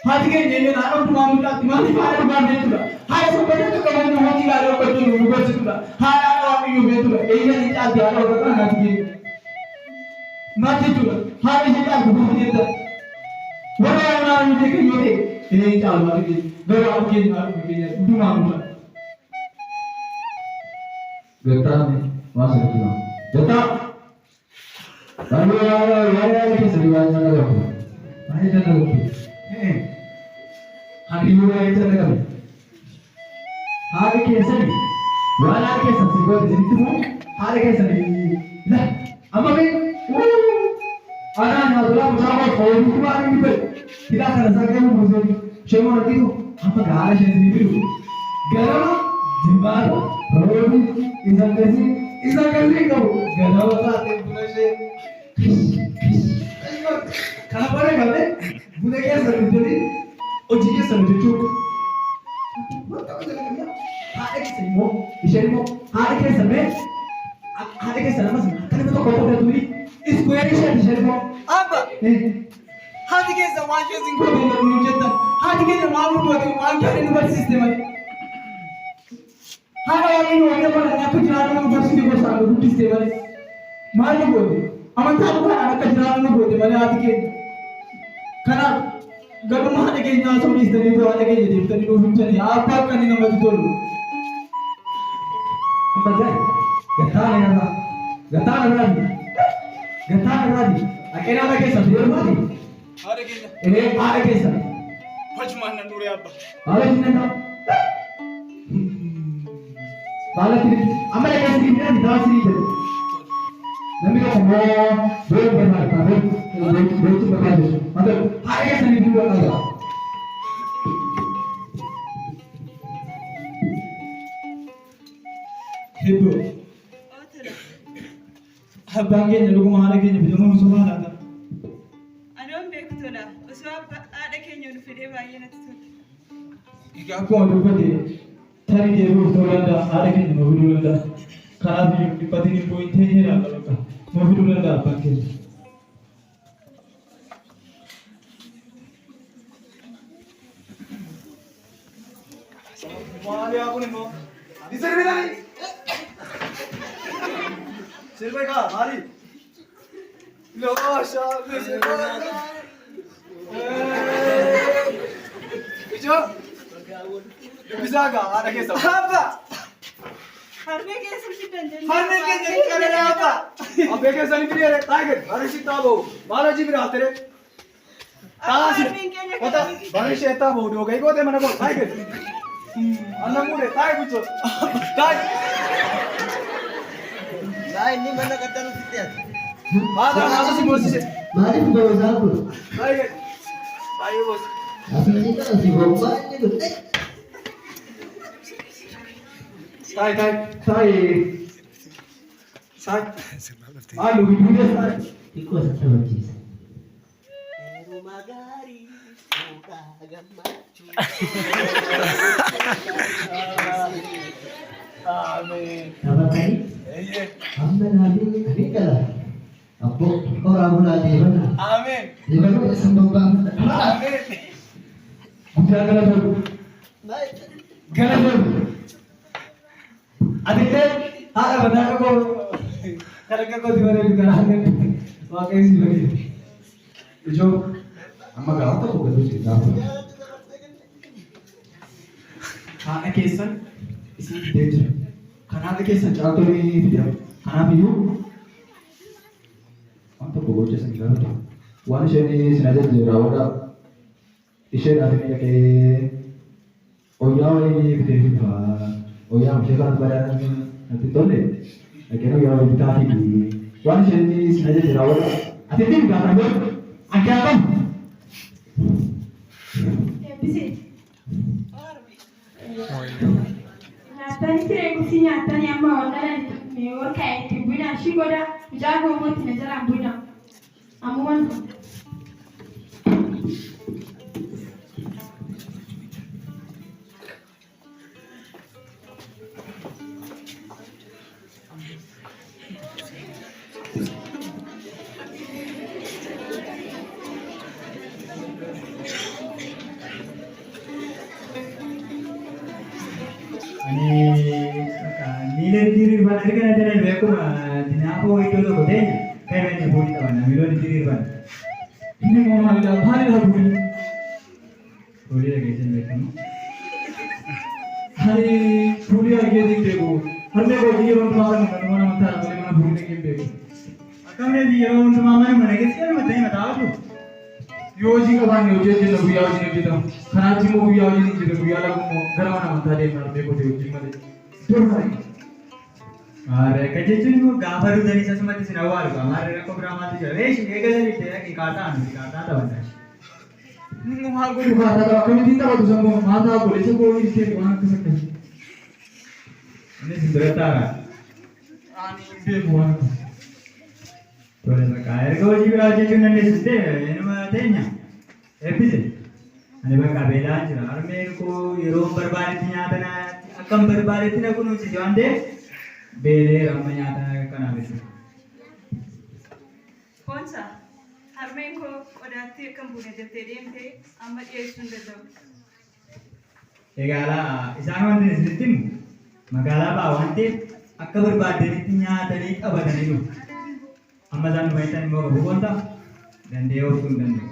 Hati ke ni orang tu mahu tak mati pada bukan itu lah. Hai sebenarnya tu kawan tu mati kalau kau tu lupa itu lah. Hai orang itu betul. Ini injal dia orang tu nak hati. Mati tu, hari kita bukan kita. Orang orang ni dekat yote, ini cakap mati. Orang orang ni dumam. Betul ni, masuk kita. Betul. Lalu orang ni serius mana lagi? Mana jangan lagi. Hari ni orang itu lagi. Hari kesal ni, wala kesal sih buat di situ. Hari kesal ni, lah, apa ni? Anak adalah bersama kaum keluarga ini. Kita akan saksikan musuh. Siapa nanti tu? Apa gaya sendiri itu? Gaya jembat, robi, izan kasih kau. Gaya apa? Tempulah sih. Kenapa mereka ni? Budak yang sering jadi, ojek sering cucuk. Betul betul. Hari ke semua, isyarat hari ke sana masih. Kan betul kau dah tulis. Square shot shirmo Apa? Hati ke zaman ke singko ni nak menunjukkan. Hati ke zaman buat itu macam universiti sistem ni. Hari ini orang orang nak kerja universiti bersama universiti sistem ni. Malu buat. Aman tak buat anak kerja buat mana hati ke. Karena gaduh mana ke jangan semua sistem itu ada ke jadi tadi universiti ni apa kan ini nama itu dulu. Apa dah? Gata lagi. Akhirnya apa kisah? Dia mati. Hari kita. Ini apa kisah? Bagaimana nuri apa? Kalau ini tak. Kalau tidak, ambil yang sini ni dah sini je. Nabi kata mau benar, tapi betul betul. Maka hari yang sini dua kali. Hebrew. Abang keenya dhuguma haadha keenya bitamuu musumaa laata. Ani waan beeku tola. Osoo haadha keenya nu fedhee baay'ee natti tola. Egaa akkuma dubbate tarii deebi'uuf ta'uu danda'a haadha keenya nu fiduu danda'a. Kanaaf dhiphatiin hin bu'in teenyeedhaan qabaqa. Nu fiduu danda'a abbaan keenya. Maali aku ni mo. Di sini ni. Silver ka, Mali. Lo, shabu silver. Ijo. Bisa ka, ada ke apa? Harmee keessa fidan jennee. Harmee keenya kana apa? Abbe ke sani biri re, tiger. Arishi tabo. Balaji bira tere. Harmeen keenya Kota, barishi tabo do gai ko te mana ko tiger. Anna mure, tiger bucho. Tiger. Nah ini mana kata lu setiap? Masa si bos sih. Mari kita bersama. Tiger. Ayo bos. Asal kita si bomba ini tuh. Sai. Aduh, ibunya sai. Iko satu lagi. Rumah gari, muka agak macu. Amin. Apa tadi? Iya. Ambil hari kalau. Apa orang mulai di mana? Amin. Di mana sembang? Amin. Bukan kalau Baik. kalau adiknya ada benar kok Kalau kau di mana juga ada, pakai sih lagi. Ijo, Amma gaafa tokko gadu si gaafa. haadha keessan isin fidee jira. Kan haadha keessan caaltolii fidan. Kanaaf iyyuu Waan tokko gocha isin gaafatu. Waan isheen sin ajajje raawwadhaa. Isheedhaaf inni dhaqee oyyaa wayii fidee fidfaa. Oyyaa ishee kanatti badhaadhaan natti tolle. Dhaqeen oyyaa wayii bitaa fi waan isheen sin ajajje raawwadhaa. Ati ittiin gaafa godhu akka haqamu. Eebbisi. Nyaatanii siree kusii nyaatanii amma waldaalaan warqa itti bu'ina ishii godha mucaa goomooti na jalaan bu'ina ammumaan miileen diriirban argina jiran beekuma dinaafoo iddoo tokko teenya qabeenya fuudhi qaban miiloon diriirban. Inni moo maalidhaa maalidhaa fuudhi? Fuudhi dhageessan beekamu. Ani fuudhi argeetiin beeku harmee hojii yeroo hundumaa kan mana amantaa malee mana fuudhi dhageen beeku. Akkamii yeroo hundumaa mana keessatti mataa mataa jiru. Yoo hojii qabaanne hojii hojjenna guyyaa hojii hojjetamu. Kanaaf immoo guyyaa hojii hojjetu guyyaa lagumoo gara mana amantaa deemna harmee kotee hojii malee. Durmai. Mereka jechuun gaafa dhuganii asumatti sin awwaalu qaba. Maarree rakkoo biraa maaltu jira? Reeshi eegalee ta'e kaataa taphataa. Maal godhu kaataa tapha akkamitti taphatu sammuu maataa godhe isa goolii ishee waan akkas akkas. Inni sin bira taara. Ani beeku waan akkas. Tole bakka erga hojii biraa hojjechuun dandeessu ta'e inuma teenya eebbise. Ani bakka beelaa jira. Harmeen koo yeroo barbaadetti nyaata akkam barbaadetti na kunuunsi waan ta'eef beelee amma nyaata kanaaf jechuudha. Koonsa harmeen koo qodaatti akkam buune jettee deemtee amma dhiyeessuu hin danda'u. Egaa isaan wanti isinitti himu magaalaa ba'aa waan ta'eef akka barbaadanitti nyaatanii qabatanii jiru. Amma isaan dhufanitti immoo qabu koonta danda'ee oofuu hin danda'u.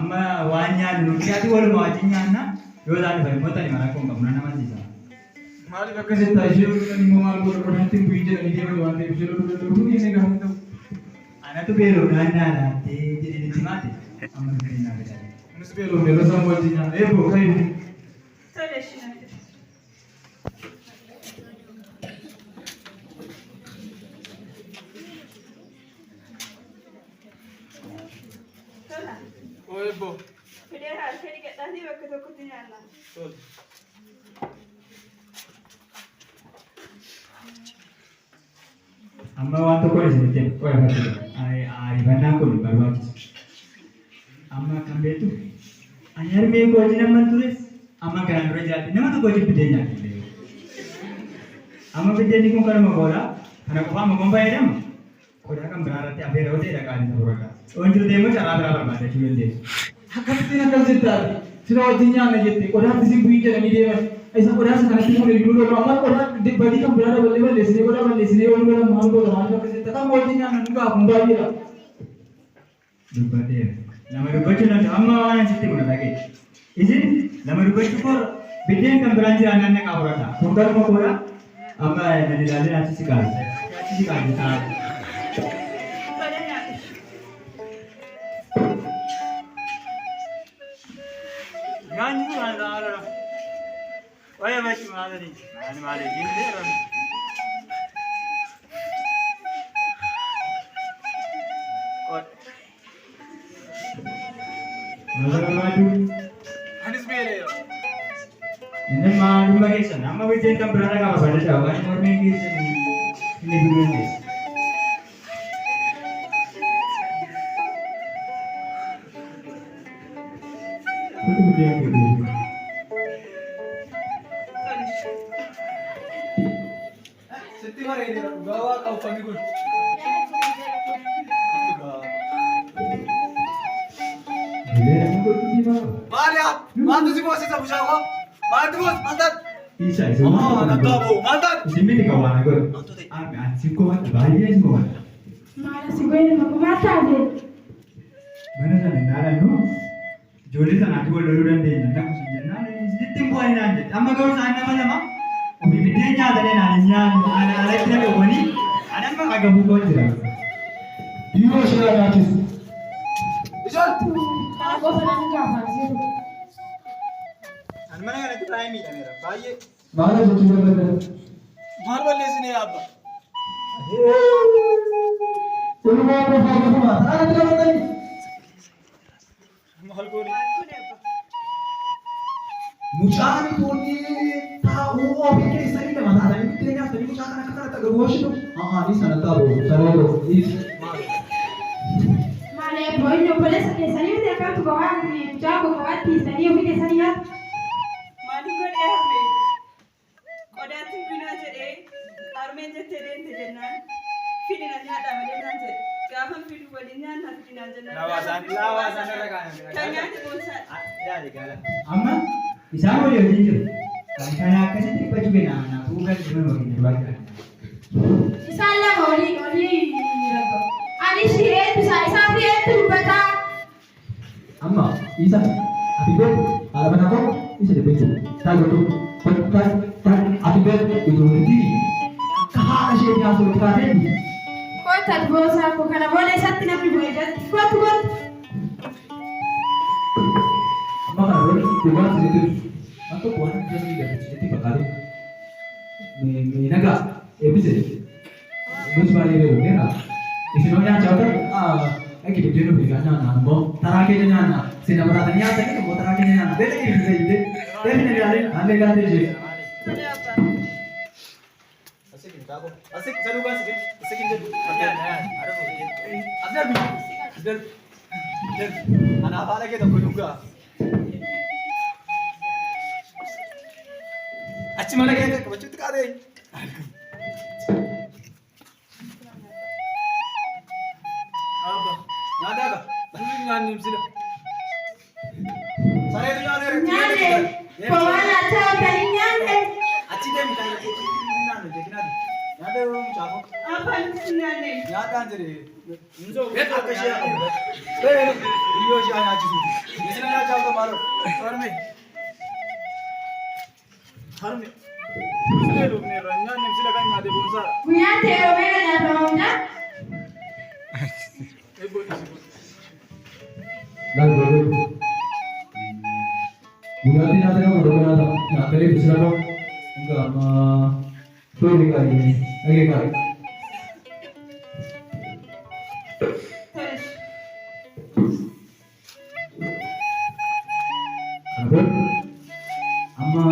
Amma waan nyaannu nuti ati walumaa wajjin nyaanna yoo isaan dhufan immoo tani mara koon qabu nama siisa. Maaliif akkasitti ta'a ishee dhufan immoo maal godhu qodaatti bu'ii jedhanii deeman waan ta'eef ishee dhufan inni gaafa ta'u. Anatu beeloodhaan naannaattee jedhanitti maate amma dhufanii naa fayyada. Innis beeloodhaan yeroo isaan wajjin nyaanna eebboo ka'ee. Tole isheen Eebboo. Fidee harkee dhiqadhaatii bakka tokkotti nyaanna. Amma waan tokko isinitti qo'effatu ariifannaan kun barbaachisu. Amma akkam beektu ani harmeen koo wajjin amman tures amma kanaan dura jiraatti nama tokko wajjin biddeen nyaatti. Amma biddeenni kun kanuma qoodha kana qofaa amma kun fayyadama qodaa kan biraa irratti affeera yoo ta'e dhaqaa isa soorata. Waan jiru deemuu carraa biraa barbaadachuu dandeessu. Akkamittiin akkas jettaati sira wajjin nyaanna jette qodaatti isin bu'ii jedhanii deeman. Isa qodaa sana kanatti fuudhee iddoo lolu amma qodaa badii kan biraa dabalee balleessinee qodaa balleessinee wal godhan maal godha maal akka jetta kan wajjin nyaanna nu gaafuun baay'eedha. Dubbateera. Nama dubbachuu danda'u amma waan asitti muna dhagee. Isin nama dubbachuu koo biddeen kan biraan jiraan nanna qaburata. Kun galma koodha amma nan ilaalee achi si kaasa. Achi si kaasa taa'aa. Tole nyaata. Nyaanni kun maal ta'a? Waya bachi maalani? Ani maali jinde? Malah madu. Anis bere. Ini madu lagi sana. Amma bijen kan berada apa pada Jawa? Ini orang ini ini dulu ni. Itu dia gitu. Setiap hari ini bawa kau panggil gue. Malia, mantu si bos isa busha ko. Mantu bos, mantat. Isa isa. Ah, natabu. Mantap. Simiti kawan aku. Ami ansi kawan bahaya sih kawan. Malah si gue ini mau mata deh. Mana sana nara no. Jodi sana aku dulu dan dia nanti aku sih jangan ini tim buat ini aja. Amma kau sana mana mah? Obi bidenya ada nih nanya ada kita ke wani. Ada mah agak buku aja. Iyo sudah ngacis. Isol. Kalau gue pernah nggak sih. Mana kan itu time ini mera. Bahaya. Mana betul betul. मार बोले इसने आप Ulu mau apa apa ada tidak tadi? माल को नहीं Malkun ya, Pak. Mucaan itu ni tahu bikin sari dah mana ada ini dia tadi mucaan nak kata tak gawas itu. Ini sana tahu tahu is. Malah boy no boleh sakit sani udah kan tuh kawan nih jago kawan di sani udah ke sani ya. Malum kan ya, Harme. Koda tu bina jadi, Harme jadi ente jennan. Fili nanya ada macam mana? Kapan fili wadinya nanti bina jennan. lawasan lagi Tanya tu bonsa. ya dikala Amma bisa mau dia jujur. Karena kasih tipe juga nak bukan cuma begini baca. Misalnya oli rago. Ani si itu saya itu bata. Amma bisa. Api ber, alaman aku bisa dibentuk. Tahu tu, api ber itu sendiri. Kahar sih yang harus kita ini. Kau tak bosan aku karena boleh satu nabi boleh jadi kuat. Amma kan ber, bukan sedikit. Aku bukan jadi sedikit bakal. Minaga, bisa. Terus balik dulu ni lah. Isinya cakap kita jenuh dengan nana, mau terakhir nana. Sina berada ni apa ni? Mau terakhir nana. Beda ni juga ini. Tapi ni ada ane ganti je. Ada apa? asik ini tahu asik saya lupa asik ini ada anak apa lagi tak juga aci mana kayak kebaca tu kade apa ada apa ini ngan sila saya tu ada Nyale, pemana tahu tadi nyale. aci dia minta ini ngan jadi nanti ada macam Apa yang nane? nyata jadi inzo bet akasya eh iyo sih hanya aja sih इसने ना चाहो तो मारो और में हर में इसलिए लोग ने रंजन ने सिला का मादे बोलसा Punya tero mega nyata maunya. ए बोली Dan boleh. Bukan nanti kamu udah kenal tak? Nanti dia bisa dong. Enggak sama. Tuh ni kali ini. Lagi kali. Terus. Apa? Ama.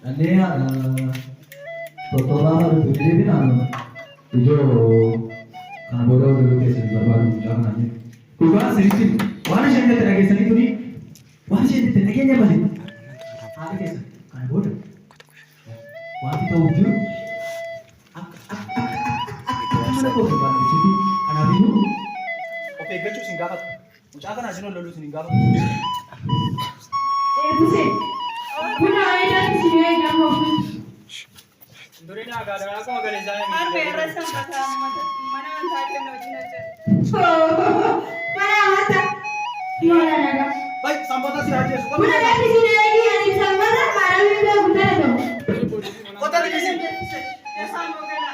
Ane foto lah tu jadi ni nama. Itu kan bodoh dulu kesan baru jangan aja. Kuba sedikit. Mana sih yang terlagi sedikit tu ni? Mana sih yang terlagi ni balik? Ada kesan kan bodoh. Wah kita ujuk. Mana kau sebab di sini? Anak ibu. Okay गचु सिंगापत मुझे आकर नाचने लल्लू सिंगापत Buset. Punya ada di sini yang mau. दूरी ना आकर aku akan jalan Harme rasa kata mana antara no jinaja. Mana mata? Mana naga? baik sambata si aja Punya ada di sini lagi yang bisa mana? Mana bisa bukan itu? kota di sini Ya sama kena.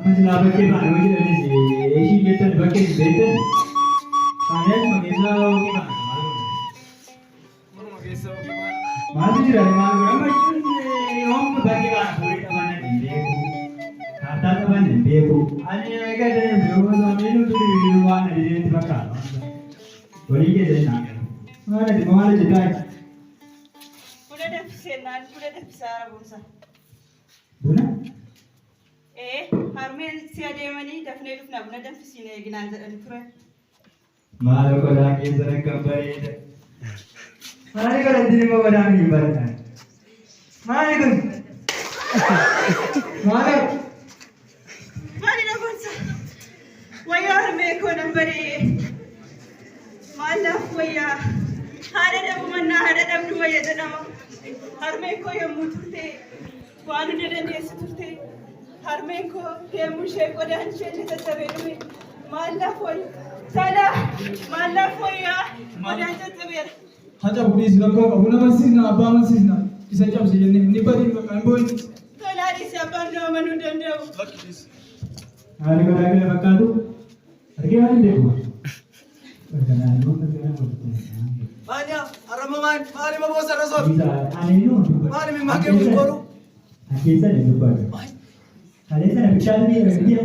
Apa ke mana mungkin ada sih? Isi kita bagian betul. Kalian mengisah ke mana? mana mau geso gimana Malu je dah malu. Ramai cun orang bagi kan boleh tak mana dia. Kata tak mana dia. Ani agak ada berapa zaman itu di luar ni dia terbakar. Boleh ke dia nak? Mana di mana je dah? Kuda dah senan, kuda dah besar bonsa. Buna? Harme si ada mani dafne dufna buna dah sini ginan jadi ture. Maal godhaa keessa kan bareeda. Maali godhatti dhimma godhaan hin bareedan. Maali kun? Maali? Maali na gonsa? Wayyaa harmee koo nan baree. Maalaaf wayyaa? Haadha dhabu mannaa haadha dhabdu wayya jedhama. Harmeen koo yommuu turte waan hunda dandeessu turte. Harmeen koo deemuu ishee qodaan ishee ni caccabee dhume. Maalaaf wayya? Sana maalaaf wayyaa? Qodaan caccabeera. Haja budhiis rakkoo qabu nama siisna abbaa amansiisna isa cabse jennee ni badii bakka hin boo'in. Tolaanis abbaan nu amanuu danda'u. Maali godhaa kana fakkaatu? Argee waan hin beeku. Manya, aramaman, mari mabosa rasot. Anino. Mari mimake mkoru. Akisa ni dubai. Alisa na bichana ni dia.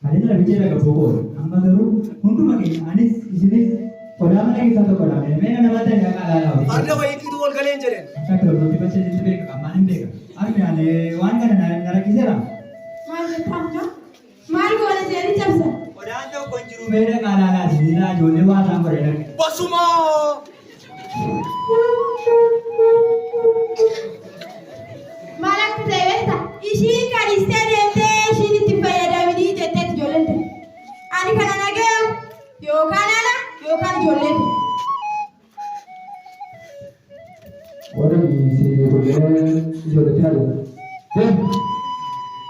Alisa na bichana ka bogo. Amma garu hundu mage anis isini kodama lagi satu kodama. Mena na mata ni kala la. Arda wa iki duol kalen jere. Kata roti baca ni tebe ka manin dega. Arme ane wan kana na kisera. Maal tamna? Maal goone jeeri cabsa? Kodan to konjiru mena kala la sila jole wa sam bare. Basuma. Maal akka ta'e beekta? Ishii kan istee deemtee ishiin itti fayyadamanii jettee ijoolleen ta'e. Ani kana nagee yookaan ana yookaan ijoolleen ta'e. Wala ni si boleh isolasi ada. Dan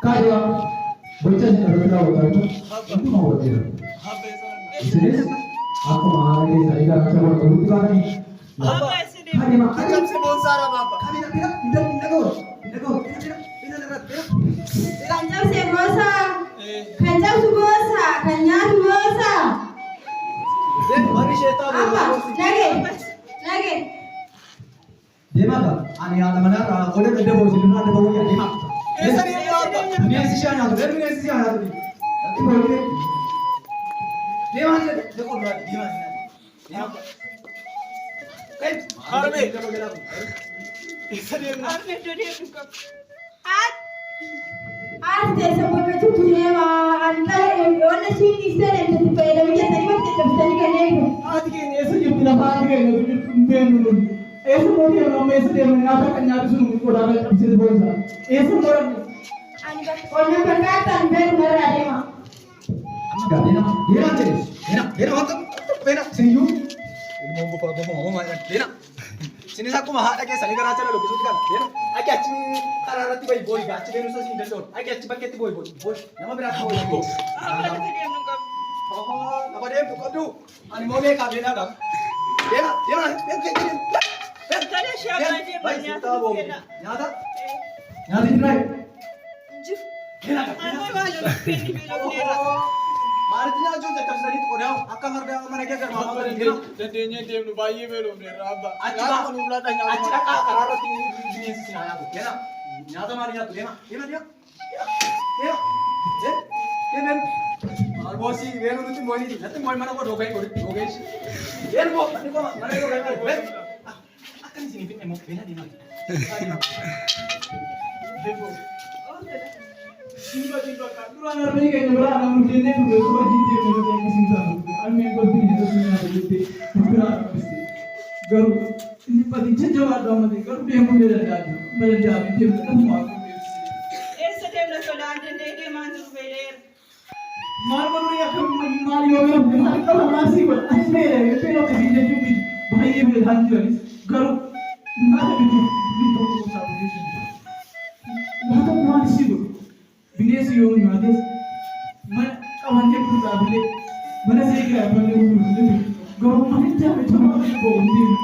kaya baca ni ada tahu kan? Itu mau dia. Sini aku mahal ni saya kan sama kamu tu kan ni. Abba sini. Kami mak kami sebonsara bapa. Kami nak pindah go. Kan cabse boosa. Kan cabsu boosa. Kan nyaatu boosa. Mari syaitan. Abba nagee. Nagee. Dia mana? Ani ada mana? Kau dah ada bos, ada bos yang dia mak. Esa ni apa? Ni sisi yang ada, ni sisi yang ada. Nanti boleh. Dia mana? Dia kau dua, dia mana? Dia apa? Kan? Harme. Esa dia mana? Harmee dodee dhukkab. As teessa bakka jirtu deema. Ani waan ishiin istee deemtee itti fayyadamanii jettanii bakka cabsanii kan eegu. Haati keenya eessa jirti lafa haati keenya hin beeknu nuti. Eessa mootii yeroo amma eessa deemnu nyaata kan nyaatu sun qodaa kan qabsiisu booda. Eessa moranne? Ani qonna fakkaatan beeku narraa deema. Amma gaaddee nama. Dia nak jadi. Dia nak hantar. Pena serius. Ini mau buka mau mana? Dia nak. Sini aku mah ada kisah ni kerana cakap lebih suka. Dia nak. Aku aci kararati bayi boy gak. Aci berusaha sih indel. Aku aci pakai boy. Nama berat boy. Abba lati deemu dhukab. Oh, apa dia buka tu? Ani mau dia kah dia nak? Dia mana? Tole ishee abbaa deemaa nyaata nuuf kenna. Nyata? Nyata ini right. Injiru. Kena kah? Harmee maal kenni beelofneerra. Maalitti nyaachuun caccabsanii qodaa akka margaa mana kee garmaa akka dandeenyu. Dandeenyee deemnu baay'ee beelofneerra abba. Achi dhaqaa karaa irratti bineensi sinaa nyaatu. Kena nyaata maali nyaatu? Deema. Boosii weeluu nuti mooyini. Natti mooyi mana koo dhogeessi. Weeluu mana koo dhogeessi. Akkan isin hin immoo beela deemaa. Duraan harmee keenya biraa namoonni jennee ture osoo hojii deemnee nuti akka siin taatu harmeen gosti hin jedhu nyaata jettee biraa dubbiste. Garuu inni badicha jabaadhu ammatee garuu deemuu ni danda'a jiru. Mana daabee deemna dhabumaa akka beeksisee. Eessa deemna solaan danda'ee deemaa jiru beeleera. Maal godhuu akka maal yoo beeku maal qaba maasii godha as beelame beelota fi jechuun baay'ee beelaan jiranis garuu nyaata bituuf tokko isaa bukeessu. Nyaata maal si godhu? Bineensi yoo nyaates mana qabannee gurguraafilee mana seekiraa qabannee gurguraafilee garuu manicha jamaa bo'uun deema.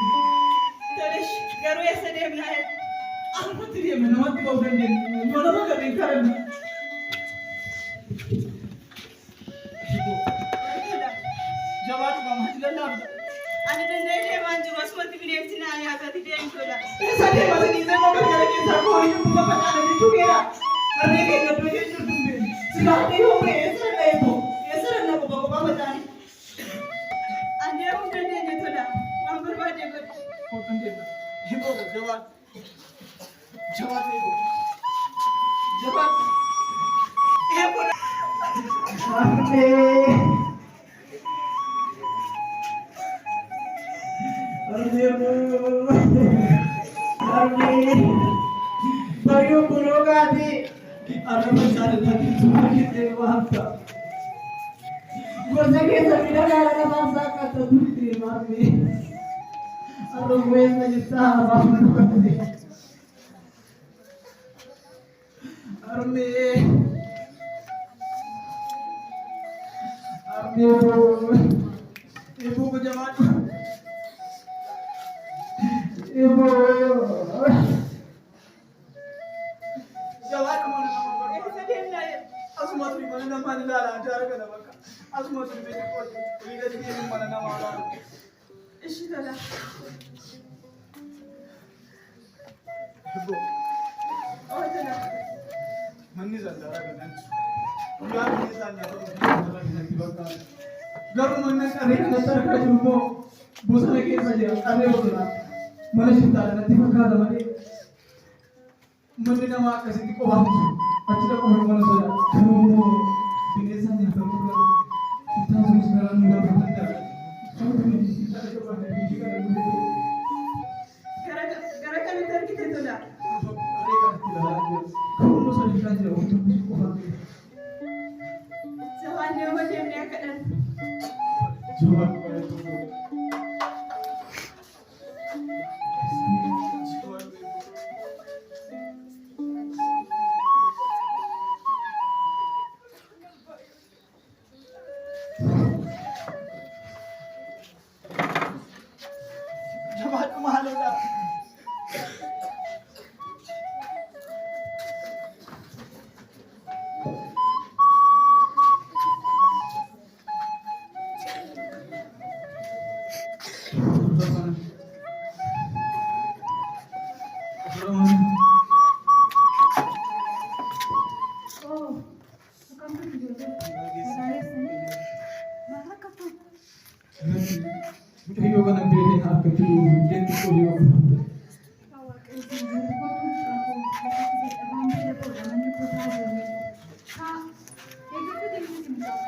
Tolesh garuu eessa deemnaa? Armatti deema namatti ba'uu dandeenya. Yoo nama gadhee karanna. Jabaatu qabaachuu danda'a. Ani danda'ee deemaa jiru asumatti bineensi naa nyaatatti deemtudha. Eessa deema siniisee bakka gara keessaa koorii buufa facaasaa jechuudha. Harree keenya iddoo jechuun dubbeen. Silaatee yoo ta'e eessa dhaqeetu? Eessa dhaqna kophaa facaanii? Ani deemuu dandeenye tola. Waan barbaade godhe. Kootan deema. Hiboo jabaat. Jabaat hiboo. Jabaat. Hiboo. Harree. Bayu bulogati. Ada masalah nanti semua kita wahta. Berjaga sabila ada masa kata tuti mami. Ada gue saja mami. Arme. Ibu kejaman. Ibu. Jawab kemana kamu? Sedih naya. Asma tu mana nama ni dah ada kan apa? Asma tu beri kau. Lihat ni mana nama Allah. Ishi tola. Ibu. Oh tola. Mani zandara kan? Ular ni zandara ni bakal. Garu mana kari kan terkait rumah. Bukan lagi saja. Ada orang. Mana cinta nanti bakal ada mana. Mani nama kasih di kau hati. Acira kau mana saja. Kamu binesanya kamu kan. Kita sekarang muda bertanda. Kamu ni cinta kepada diri kita dulu. Gara-gara ntar kita tola. Kamu masa dikaji untuk sekolah. Jawan dia macam ni kadang. Jawab. Jawab kemana dah? Oh, bukan begitu juga. Saya sendiri. Mana kata? Hiyo ka ng bilhin at katulog. Yan ko hiyo. Kawak itu jadi kau pun aku kasi abang dia tu zaman itu pun ada ni. Ha, itu tu dia mesti menjawab.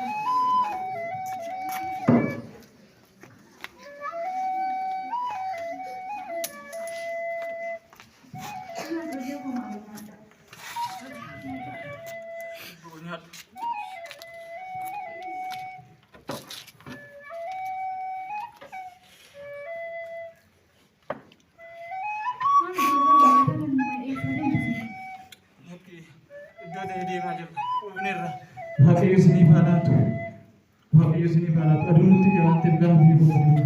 Ina kerja kau malu ada. Waaqayyo isiniif haa laatu. Waaqayyo isiniif haa laatu. Aduun nutti galanteef gara biyya boqotuu.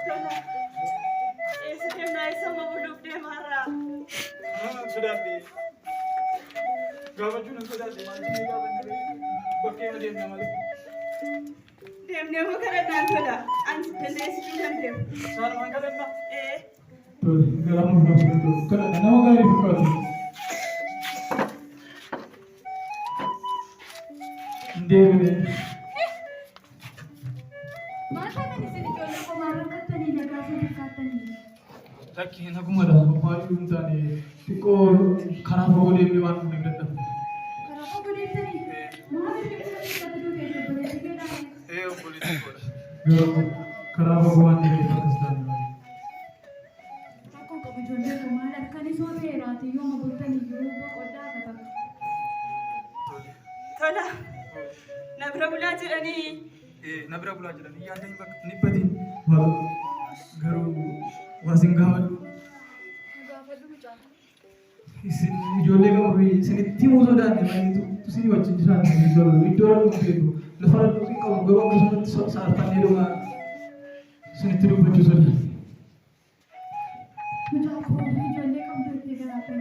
Tola. Sedih naya sama buluk dia marah. Sodaate. Gaafachuun hin sodaate. Maaltu gaafatanii bakkee adeemna malee. Deemnee makaranaan tola. Anti dandeessisuu dandeemu. Saalumaan kadhannaa. Gara murna fudhatu. Kadhadha nama gaarii fakkaatu. Deemnee. Mata kan di sini kalau kau marah kata ni jaga sudah kata ni. Rakki nagumadha. Maaliif hin taane xiqqoo karaa fagoo deemnee waan hin dadhabne. Kalau kau boleh tadi, mana dia boleh kita dulu dia boleh kita dah. Obboleetti godha. Garuu karaa fagoo waan deemeef akkas taane maali? Aku kau berjodoh kemana? Kan itu apa rati yang mau buat ni juru kota kata. Tola. Nabra bulaa jedhanii. Na bira bulaa jedhanii yaadanii bakka ni badin. Maal garuu waasin gaafadhu. Isin ijoollee qabu isinitti himuu sodaanne maalitu isin wajjin jiraatan iddoo dhufuu beeku lafa dhufuu qabu garuu akkasumatti saarfannee dhuma isinitti dubbachuu sodaanne. Mucaa koo ijoollee qabdu itti garaatan.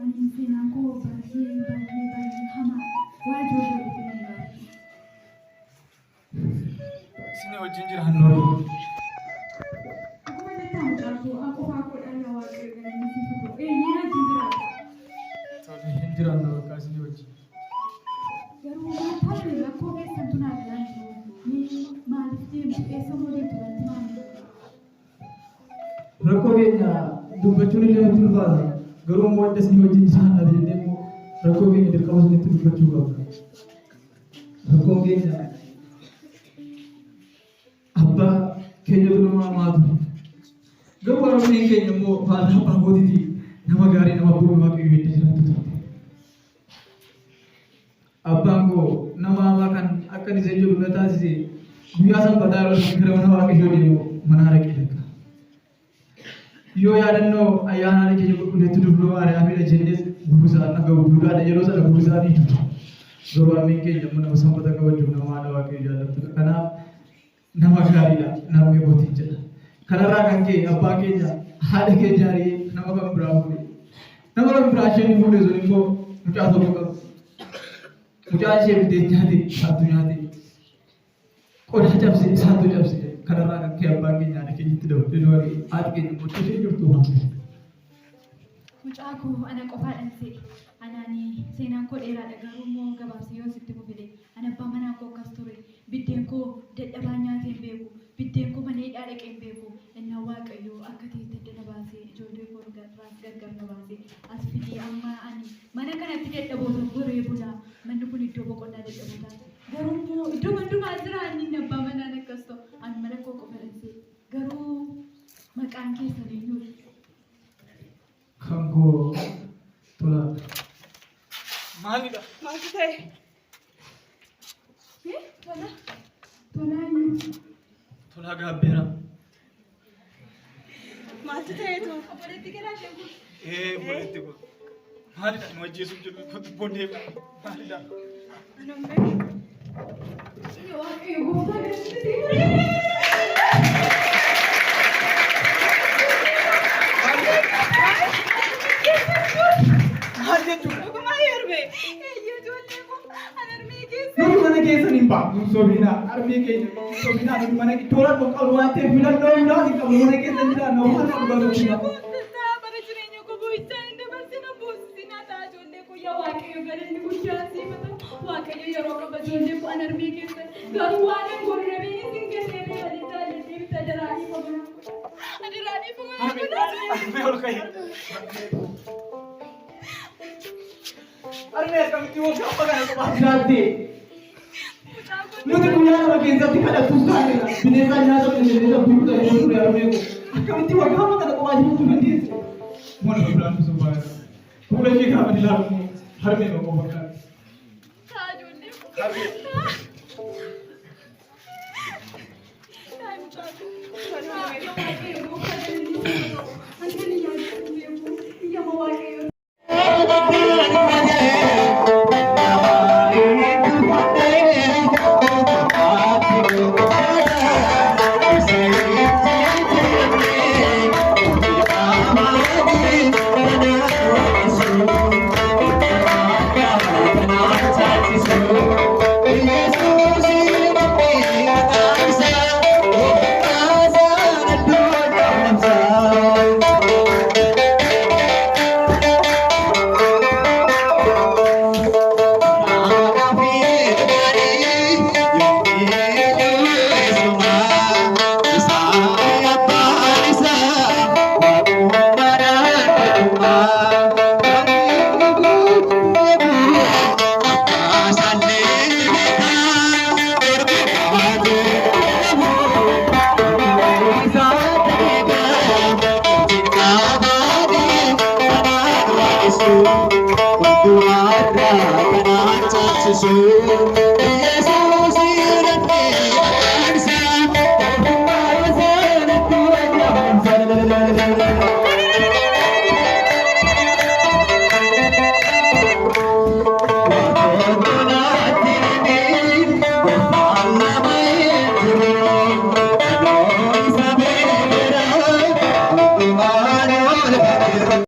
Ani seenaan koo baay'ee hamaa. Waa ijoollee itti garaatan. Isin wajjin jiraannu. Aku mana tahu mucaa koo aku dhala waaqayyo galanii si fudhu. Ni wajjin jiraata. Tole hin jiraannu bakka isin wajjin. Garuu maal rakkoo keessantu naa galaan jiru. Ni maaliif deemtu eessa moodeetu wanti maali? Rakkoo keenya dubbachuun illee nutti ulfaata. Garuu immoo adda isin wajjin jiraanna jennee immoo rakkoo keenya dirqama isinitti dubbachuu qabna. Rakkoon keenya keenya nama maatu. Garuu warreen keenya immoo faana abbaa gootiiti nama gaarii nama boonu waaqayyo itti jiraatu ture. Abbaan koo nama hamaa kan akka inni jedhu na taasise guyyaa sanbataa irratti gara mana waaqayyoo deemu mana araqee dhaqa. Yoo yaadannoo ayyaana keenya qulqulleetti dubroo Maariyaamidha jennees gurgurusaan dhagahu duudhaadha yeroo sana gurgurusaan ni duudha. Garuu harmeen keenya immoo nama sanbata kabaju nama haadha waaqayyoo jaallatudha. Kanaaf nama gaariidha namni gootiin jedha. Kanarraa kan ka'e abbaa keenya haadha keenya ari'ee nama kan biraa fuudhe. Nama kan biraa isheen fuudhe sun immoo mucaa tokko qabu. Mucaa ishee bitee nyaate isaatu nyaate. Qodaa cabse isaatu cabse. Kanarraa kan ka'e abbaan keenya haadha keenyatti dabalatee doorii haati keenya immoo ishee jirtu waan. Mucaa koo ana qofaadhaan se'e. Anaani seenaan koo dheeraadha garuu immoo gabaabsee yoo sitti fufile. Ana abbaa manaa koo akkas ture. Biddeen koo dadhabaa nyaatee hin beeku. Biddeen koo mana hidhaa dhaqee hin beeku. Innaa waaqayyo akka ta'etti addana baasee ijoollee koo gargar na baasee as fidee amma ani mana kanatti dadhaboota goree bulaa. Manni kun iddoo boqonnaa dadhabootaa. Garuu immoo iddoo hundumaa jira inni abbaa manaan akkas ta'u. Ani mana koo qofaadhaan se'e. Garuu maqaan keessan eenyudha? Kan koo tola. Maalidha? Maaltu ta'e? Tola. Tola eenyu? Tola gaabbeera. Maaltu ta'eetu? Obboleetti garaashee kun. Obboleetti kun. Maalidha? Nu ajjeesuuf jiru boondee maalidha? Anoomee. Yoo waaqayyo gooftaa galatti Maal jechuudha? Dhugumaa yerbe. Ijoollee koo anarmee keessa. Nuti mana keessa hin baafnu soobinaa armee keenya soobinaa nuti mana tola tokko qabu waan ta'eef filannoo hundaa hin qabnu mana keessa hin jiraannu waan dhugaatu. Bara jireenya koo boo'ichaa hin dabarsina boosisinaa ta'a ijoollee koo yaa waaqayyo galanni guddaa siifata. Waaqayyo yeroo qaba ijoollee koo anarmee keessa garuu waan hin gorrabeen isin kennee malee jaallatee bita daraanii fagoon. Adiraanii fagoon. Armee ol ka'e. Armee akkamitti waggaa akka kana kophaa jiraatte? Nuti guyyaa nama keessatti kadhattus taanedha. Bineensa nyaata bineensa buluu ta'ee ture armee koo. Akkamitti waggaa akka kana kophaa jiraachuu dandeesse? Mana biraan nu sobaadha. Fuula ishee gaafa ilaalu harmee koo fakkaata. Ta'a ijoollee koo. Harmee. Yesus